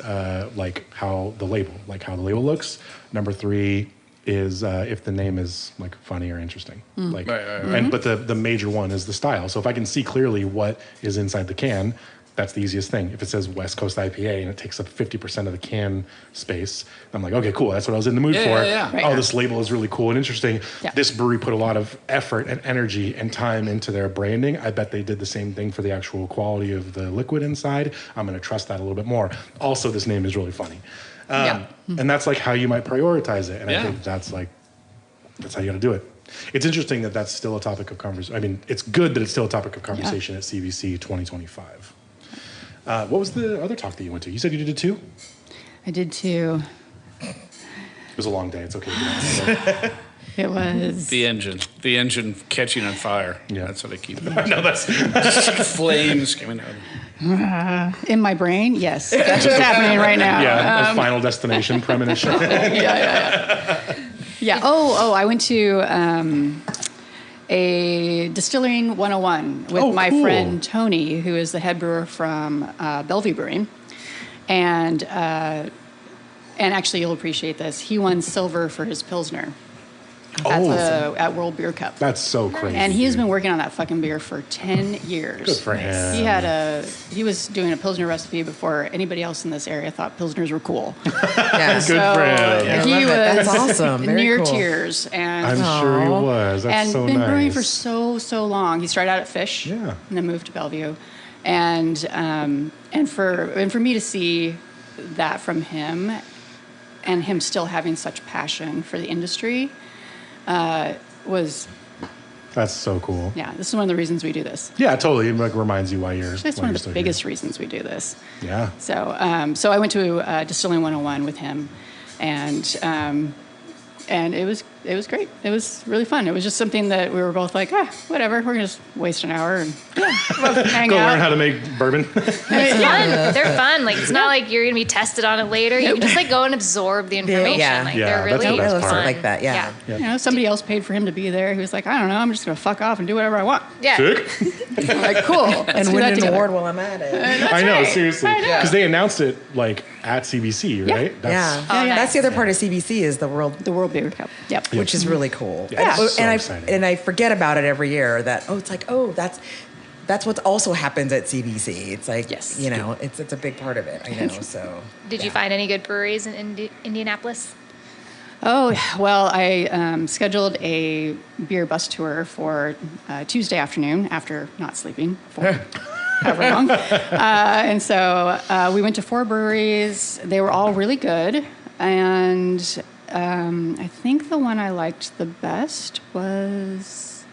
like how the label looks. Number three is if the name is like funny or interesting. Like, and but the major one is the style. So if I can see clearly what is inside the can, that's the easiest thing. If it says West Coast IPA and it takes up 50% of the can space, I'm like, okay, cool. That's what I was in the mood for. Right. Oh, this label is really cool and interesting. Yeah. This brewery put a lot of effort and energy and time into their branding. I bet they did the same thing for the actual quality of the liquid inside. I'm going to trust that a little bit more. Also, this name is really funny. And that's like how you might prioritize it. And I think that's how you got to do it. It's interesting that that's still a topic of conversation. I mean, it's good that it's still a topic of conversation at CBC 2025. What was the other talk that you went to? You said you did 2? I did too. It was a long day. It's okay. It was The engine catching on fire. Yeah. That's what I keep. No, that's Flames coming out. in my brain. Yes, that's what's happening right now. a Final Destination premonition. Yeah. Oh, I went to a Distilling 101 with my cool. friend Tony, who is the head brewer from Bellevue Brewing. And actually, you'll appreciate this. He won silver for his Pilsner at World Beer Cup. That's so crazy. And he has been working on that fucking beer for 10 years. Good for him. He was doing a Pilsner recipe before anybody else in this area thought Pilsners were cool. Yeah. Good for him. Yeah, He was that's awesome. Very near cool. tears. And I'm sure he was. That's and so been nice. brewing for so long. He started out at Fish, Yeah. and then moved to Bellevue, and for me to see that from him, and him still having such passion for the industry, was That's so cool. this is one of the reasons we do this. Yeah, totally. It like reminds you why you're. It's one of the biggest reasons we do this. Yeah. So I went to Distilling 101 with him, and it was great. It was really fun. It was just something that we were both like, whatever. We're gonna just waste an hour and hang Go out. learn how to make bourbon. It's fun. They're fun. Like it's not like you're gonna be tested on it later. You can just like go and absorb the information. Yeah. Like Yeah, they're that's really the best fun. part. Like that, yeah. You know, somebody else paid for him to be there. He was like, I don't know. I'm just gonna fuck off and do whatever I want. Yeah. Sick. I'm like, cool. Let's And do win that an together. award while I'm at it. I know, right. seriously. I know. Because they announced it like at CBC, right? Yeah. Oh, nice. That's the other part of CBC is the World, The World Beer Cup. Yep. which is really cool. Yeah, And, it's so exciting. I forget about it every year. That it's like that's what also happens at CBC. It's like Yes. you know it's a big part of it. I know. So Did you find any good breweries in Indianapolis? Oh, well, I scheduled a beer bus tour for Tuesday afternoon after not sleeping for however long. And so we went to 4 breweries. They were all really good. And I think the one I liked the best was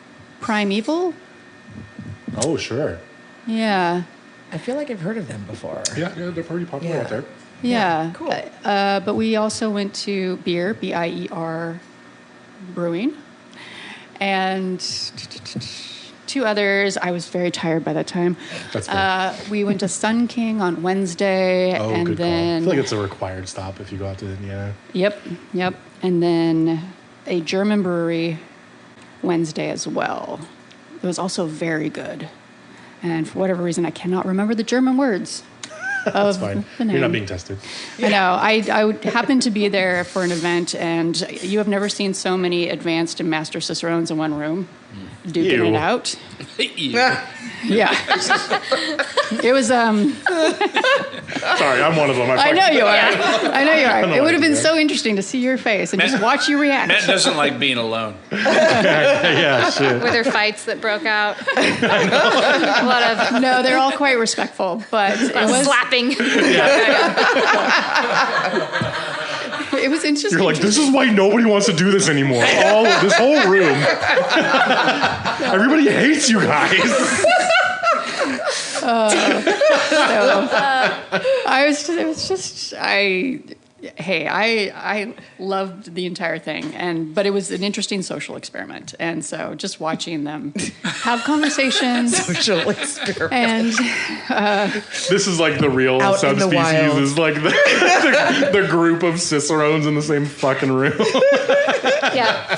Primeval. Oh, sure. Yeah. I feel like I've heard of them before. Yeah, they're pretty popular out there. Yeah. Cool. But we also went to Beer, BIER Brewing, and 2 others. I was very tired by that time. That's fair. We went to Sun King on Wednesday, and Good call. I then feel like it's a required stop if you go out to Indiana. Yep, and then a German brewery Wednesday as well. It was also very good, and for whatever reason, I cannot remember the German words. That's fine. The name. You're not being tested. I know. I would happen to be there for an event, and you have never seen so many advanced and master cicerones in one room, duking it out. Yeah. It was. Sorry, I'm one of them. I know you are. I know you are. It would have been so interesting to see your face and just watch you react. Matt doesn't like being alone. Yeah, shit. Were there fights that broke out? A lot of No, they're all quite respectful, but it was slapping. It was interesting. You're like, this is why nobody wants to do this anymore. This whole room. Everybody hates you guys. I loved the entire thing, but it was an interesting social experiment, and so just watching them have conversations, Social experiment. and This is like the real Out in the subspecies wild. is like the group of cicerones in the same fucking room. yeah.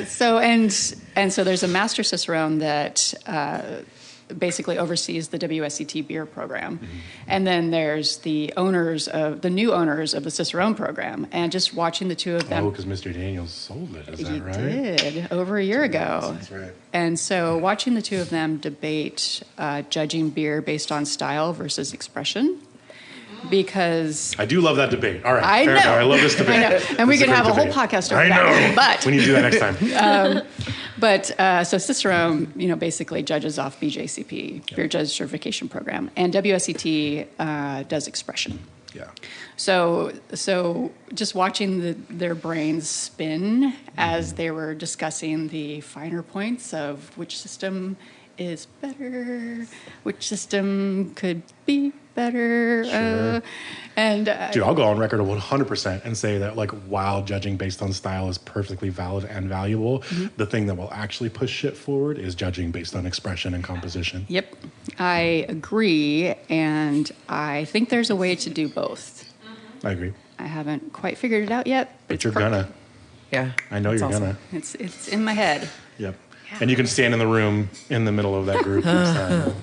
So there's a master cicerone that basically oversees the WSET beer program, and then there's the new owners of the Cicerone program, and just watching the 2 of them. Oh, because Mr. Daniels sold it. Is that He right? did over a year ago. That's right. And so watching the 2 of them debate judging beer based on style versus expression, because I do love that debate. All right, I fair know. enough. I love this debate. I know. And we This is could have a great whole debate. podcast over I that. know. But We need to do that next time. So Cicerone, basically judges off BJCP, Beer Judge Certification Program, and WSET does expression. Yeah. So just watching their brains spin as they were discussing the finer points of which system is better, which system could be better. Sure. Dude, I'll go on record 100% and say that, like, while judging based on style is perfectly valid and valuable, the thing that will actually push shit forward is judging based on expression and composition. Yep, I agree, and I think there's a way to do both. I agree. I haven't quite figured it out yet, But you're gonna. Yeah. I know That's you're awesome. gonna. It's in my head. Yep. And you can stand in the room in the middle of that group next time.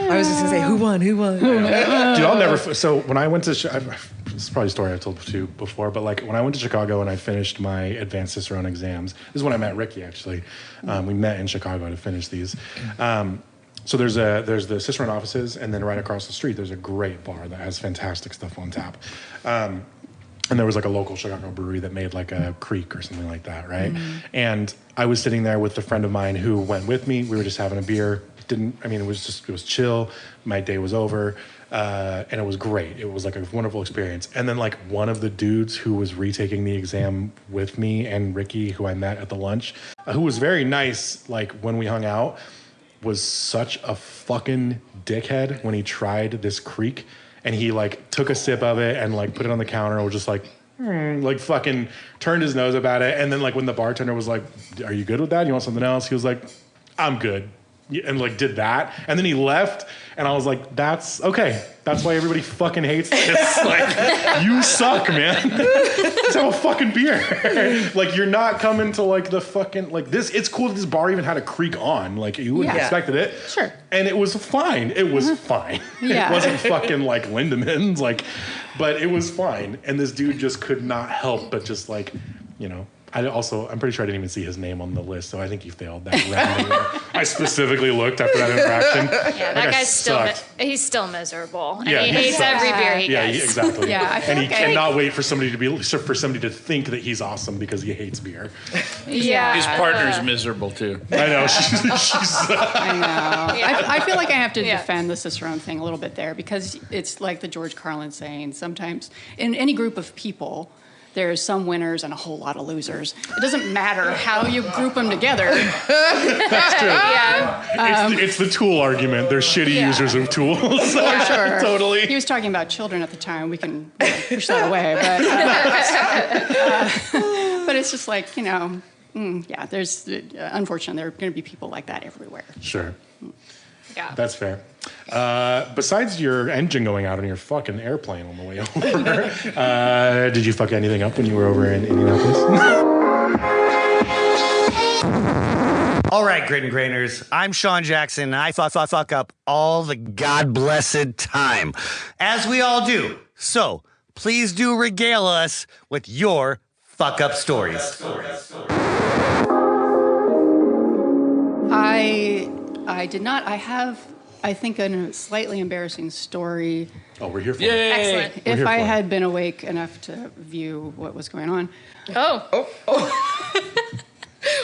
I was just going to say, who won? Dude, I'll never. So when I went to, this is probably a story I've told you before, but like when I went to Chicago and I finished my advanced Cicerone exams, this is when I met Ricky actually. We met in Chicago to finish these. So there's the Cicerone offices, and then right across the street there's a great bar that has fantastic stuff on tap. And there was like a local Chicago brewery that made like a creek or something like that, right? And I was sitting there with a friend of mine who went with me. We were just having a beer. It was chill. My day was over. And it was great. It was like a wonderful experience. And then like one of the dudes who was retaking the exam with me and Ricky, who I met at the lunch, who was very nice, like when we hung out, was such a fucking dickhead when he tried this creek. And he like took a sip of it and like put it on the counter and was just like fucking turned his nose about it. And then like when the bartender was like, "Are you good with that? You want something else?" He was like, "I'm good." And like did that. And then he left. And I was like, that's okay. That's why everybody fucking hates this. Like, you suck, man. Let's have a fucking beer. Like, you're not coming to like the fucking, like this. It's cool that this bar even had a creek on. Like, you wouldn't have expected it. Sure. And it was fine. It was fine. Yeah. It wasn't fucking like Lindemans. Like, but it was fine. And this dude just could not help but just like, I'm pretty sure I didn't even see his name on the list, so I think he failed that round. I specifically looked after that interaction. Yeah, that guy's he's still miserable. And he hates sucks. every beer he gets. Exactly. Yeah, and he cannot wait for somebody to think that he's awesome because he hates beer. Yeah. His partner's miserable too. I know. She's I know. I feel like I have to defend the Cicerone thing a little bit there because it's like the George Carlin saying, sometimes in any group of people, there's some winners and a whole lot of losers. It doesn't matter how you group them together. That's true. Yeah. It's the tool argument. They're shitty users of tools. For sure. Totally. He was talking about children at the time. We can push that away. But it's just like, there's, unfortunately, there are going to be people like that everywhere. Sure. Yeah. That's fair. Besides your engine going out on your fucking airplane on the way over, did you fuck anything up when you were over in Indianapolis? All right, Grit and Grainers, I'm Sean Jackson, and I fuck up all the God-blessed time, as we all do. So, please do regale us with your fuck-up stories. I did not. I have, I think, a slightly embarrassing story. Oh, we're here for Yay. it. Excellent. If I had been awake enough to view what was going on. Oh.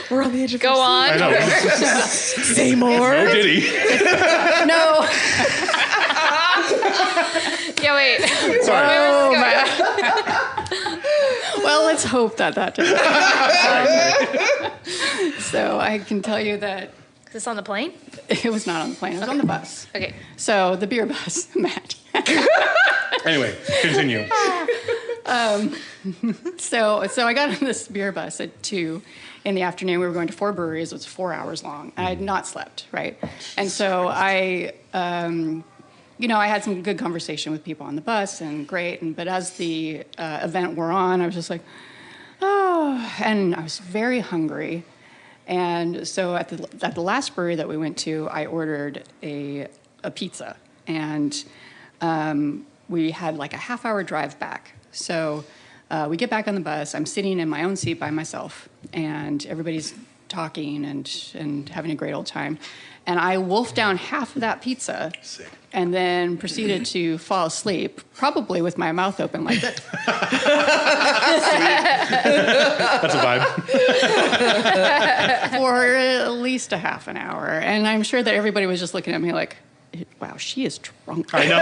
We're on the edge of Go on. I know. Say more. No Diddy. No. Yeah, wait. Sorry. Oh, well, let's hope that didn't happen. So I can tell you that Is this on the plane? it was not on the plane. It was on the bus. Okay. So the beer bus, Matt. Anyway, continue. So I got on this beer bus at 2 in the afternoon. We were going to 4 breweries. It was 4 hours long. I had not slept, right? And so I had some good conversation with people on the bus and great. But as the event wore on, I was just like, oh, and I was very hungry. And so at the last brewery that we went to, I ordered a pizza. And we had like a half-hour drive back. So we get back on the bus. I'm sitting in my own seat by myself, and everybody's talking and having a great old time. And I wolfed down half of that pizza. Sick. And then proceeded to fall asleep, probably with my mouth open like this. That's a vibe. For at least a half an hour. And I'm sure that everybody was just looking at me like, wow, she is drunk. I know.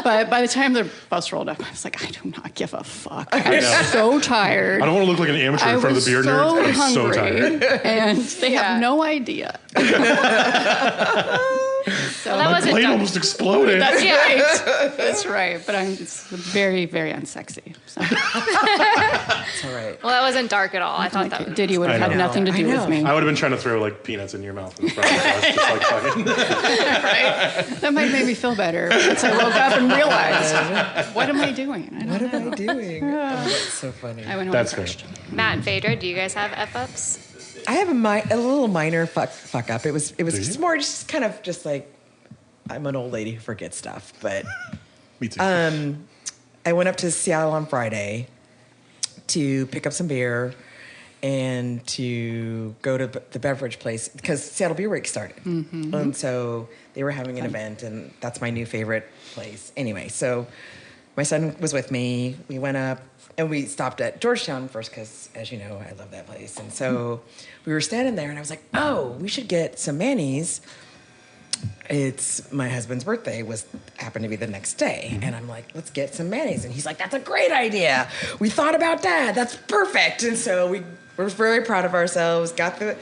But by the time the bus rolled up, I was like, I do not give a fuck. I'm so tired. I don't want to look like an amateur in front of the beer nerds. I'm so tired. And they have no idea. So Well, that My wasn't plane dark. almost exploded. That's right. That's right. But it's very, very unsexy. So. It's all right. Well, that wasn't dark at all. I thought that was. Diddy would have I had know. nothing to do with me. I would have been trying to throw like peanuts in your mouth in front of us, just like fucking. Right? That might make me feel better. Once I woke up and realized, what am I doing? What am I doing? Oh, that's so funny. I went home That's and crashed. Matt and Phaedra, do you guys have F-ups? I have a little minor fuck up. It was just more just kind of just like I'm an old lady who forgets stuff. But Me too. I went up to Seattle on Friday to pick up some beer and to go to the beverage place because Seattle Beer Week started. Mm-hmm. And so they were having an event, and that's my new favorite place. Anyway, so my son was with me. We went up and we stopped at Georgetown first because, as you know, I love that place. And so we were standing there, and I was like, oh, we should get some Manny's. It's my husband's birthday happened to be the next day. And I'm like, let's get some Manny's. And he's like, that's a great idea. We thought about that. That's perfect. And so we were very proud of ourselves, got the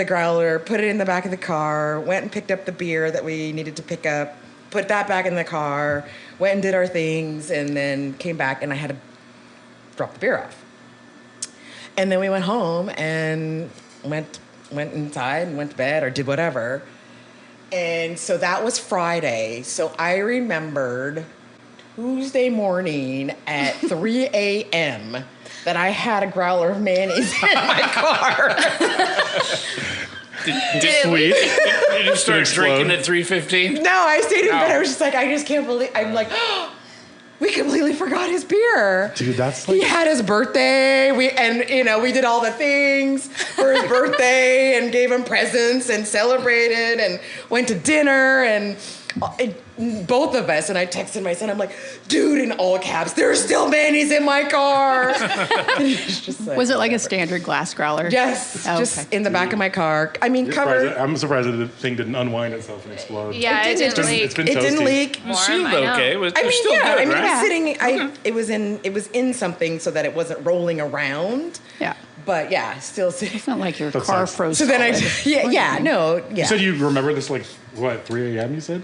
growler, put it in the back of the car, went and picked up the beer that we needed to pick up, put that back in the car, went and did our things, and then came back, and I had to drop the beer off. And then we went home and went inside and went to bed or did whatever. And so that was Friday. So I remembered Tuesday morning at 3 a.m. that I had a growler of Manny's in my car. Did you just start drinking at 3:15? No, I stayed in bed. I was just like, I just can't believe. I'm like, we completely forgot his beer. Dude, that's like... He had his birthday. We did all the things for his birthday and gave him presents and celebrated and went to dinner and both of us. And I texted my son. I'm like, dude, in all caps, there's still mayonnaise in my car. Just like, was it like a standard glass growler? Yes, Oh, just okay. in the back of my car. I mean, covered. I'm surprised that the thing didn't unwind itself and explode. Yeah, it didn't leak. It's been It toasty. didn't leak. It seemed okay. It was I mean, still yeah. good, I mean, right? it was sitting. It was in something so that it wasn't rolling around. Yeah. But yeah, still sitting. It's not like your That's car nice. froze. So then solid. You said you remember this like, what, 3 a.m. you said?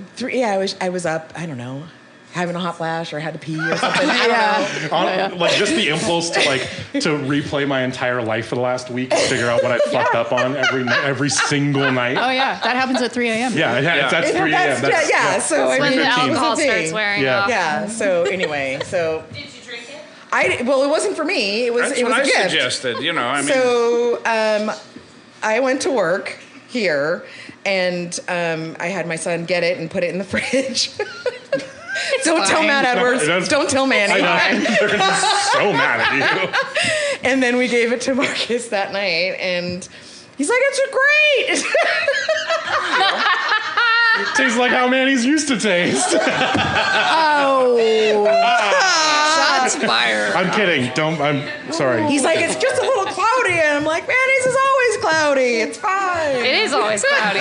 I was up, I don't know, having a hot flash or had to pee or something. I don't know. Like just the impulse to replay my entire life for the last week and figure out what I fucked up on every single night. Oh yeah, that happens at 3 a.m. Yeah, that's 3 a.m. So I When mean, the 3:15. alcohol It was a thing. starts wearing Yeah. off. Yeah. So anyway, so Did you drink it? well, it wasn't for me. It was That's it was what a I gift. suggested. I mean, So I went to work here, and I had my son get it and put it in the fridge. Don't tell fine. Matt Edwards. That's- Don't tell Manny. I know. They're gonna be so mad at you. And then we gave it to Marcus that night, and he's like, "It's great." It tastes like how Manny's used to taste. Shots fired. I'm kidding. I'm sorry. He's like, "It's just a little cloudy," and I'm like, "Manny's is always cloudy. It's fine." It is always cloudy.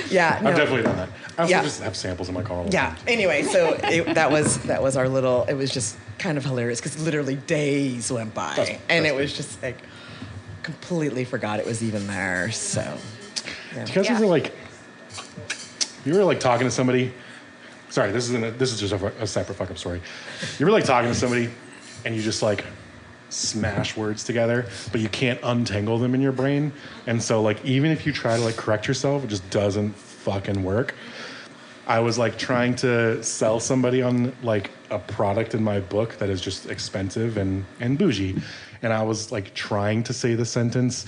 Yeah. No. I've definitely done that. I also Yeah. just have samples in my car all the Yeah. time. Anyway, so that was our little. It was just kind of hilarious because literally days went by, and it was just like completely forgot it was even there. So. Do you guys ever you were talking to somebody? Sorry, this is just a separate fuck up story. You were talking to somebody, and you just smash words together, but you can't untangle them in your brain, and so even if you try to correct yourself, it just doesn't fucking work. I was trying to sell somebody on a product in my book that is just expensive and bougie, and I was trying to say the sentence.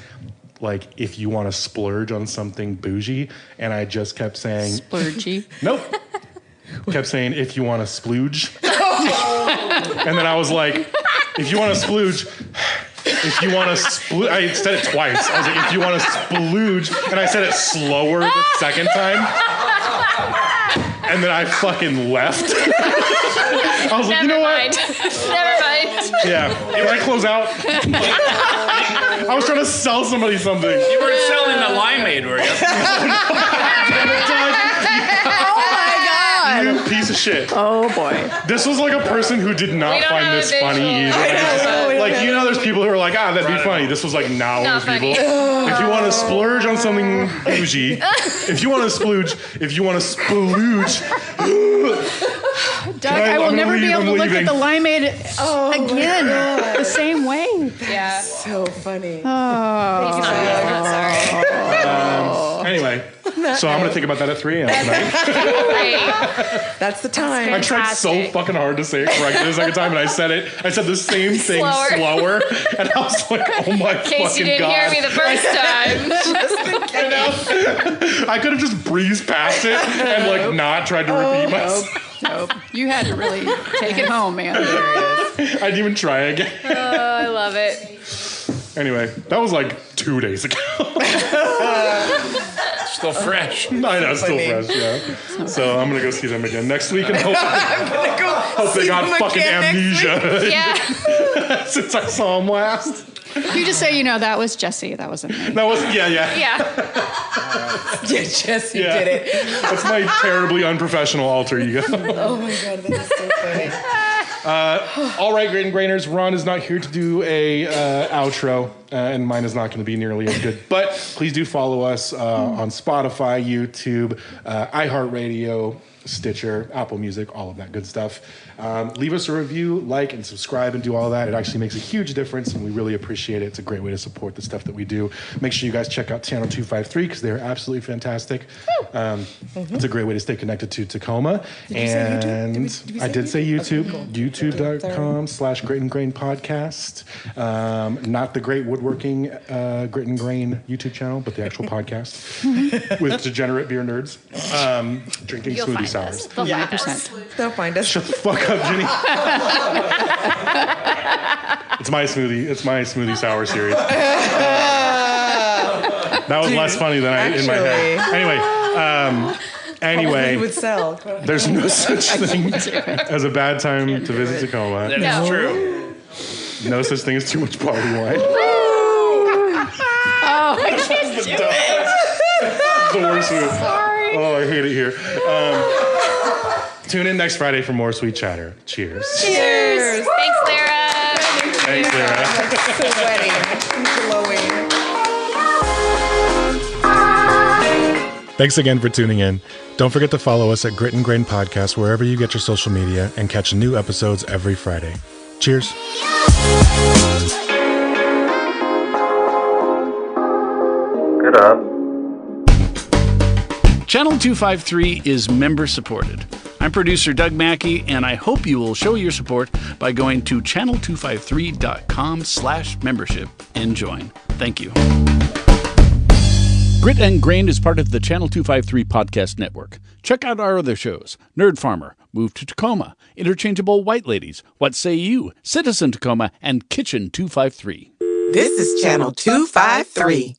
If you want to splurge on something bougie, and I just kept saying... Splurgy. Nope. Kept saying, if you want to splooge. And then I was like, if you want to splooge... If you want to splooge... I said it twice. I was like, if you want to splooge... And I said it slower the second time. And then I fucking left. I was like, you know what? Never mind. Yeah. When I close out... I was trying to sell somebody something. you weren't selling the limeade, were you? You piece of shit. Oh boy. This was a person who did not We don't find have this a funny visual. either. There's people who are that'd be funny. This was not one of Not those people. funny. If you want to splurge on something bougie, if you want to splooge, Doug, I will I'm never be leaving, able to I'm look at leaving. the limeade again the same way. Yeah. So funny. Sorry. Anyway, so I'm going to think about that at 3 a.m. tonight. Great. That's the time. I tried so Fantastic. fucking hard to say it correctly the second time, and I said the same thing slower. And I was like, oh my In case you fucking didn't God. hear me the first time. I could have just breezed past it and not tried to repeat myself. Nope. You had to really take it home, man. I didn't even try again. Oh, I love it. Anyway, that was 2 days ago. Still fresh. I know, it's still funny. fresh, yeah. So I'm going to go see them again next week and hope they See got them fucking again next amnesia Yeah. since I saw them last. You just say, that was Jesse. That wasn't me. That was, yeah. Yeah. Yeah, Jesse Yeah. did it. That's my terribly unprofessional alter ego. Oh my God, that is so funny. All right, Grain and Grainers, Ron is not here to do a outro, and mine is not going to be nearly as good. But please do follow us on Spotify, YouTube, iHeartRadio, Stitcher, Apple Music, all of that good stuff. Leave us a review, like, and subscribe, and do all that. It actually makes a huge difference, and we really appreciate it. It's a great way to support the stuff that we do. Make sure you guys check out Channel 253 because they're absolutely fantastic. It's a great way to stay connected to Tacoma. And I did say YouTube. Okay, cool. YouTube.com/Great and Grain Podcast. Not the Great Woodworking woodworking Grit and Grain YouTube channel, but the actual podcast with degenerate beer nerds drinking You'll smoothie find sours. us. They'll find us. 100%. They'll find us. Shut the fuck up, Jenny. It's my smoothie sour series. That was less funny than in my head. Anyway, He would sell. there's no such thing as a bad time to visit Tacoma. That is true. No such thing as too much party wine. Oh, I can't do it. The worst move. Sorry. Oh, I hate it here. Tune in next Friday for more sweet chatter. Cheers. Cheers. Thanks, Lyra. Thanks, Sarah. Sweating. Glowing. Thanks again for tuning in. Don't forget to follow us at Grit and Grain Podcast wherever you get your social media and catch new episodes every Friday. Cheers. Good up. Channel 253 is member supported. I'm producer Doug Mackey, and I hope you will show your support by going to channel253.com/membership and join. Thank you. Grit and Grain is part of the Channel 253 podcast network. Check out our other shows: Nerd Farmer, Move to Tacoma, Interchangeable White Ladies, What Say You, Citizen Tacoma, and Kitchen 253. This is Channel 253.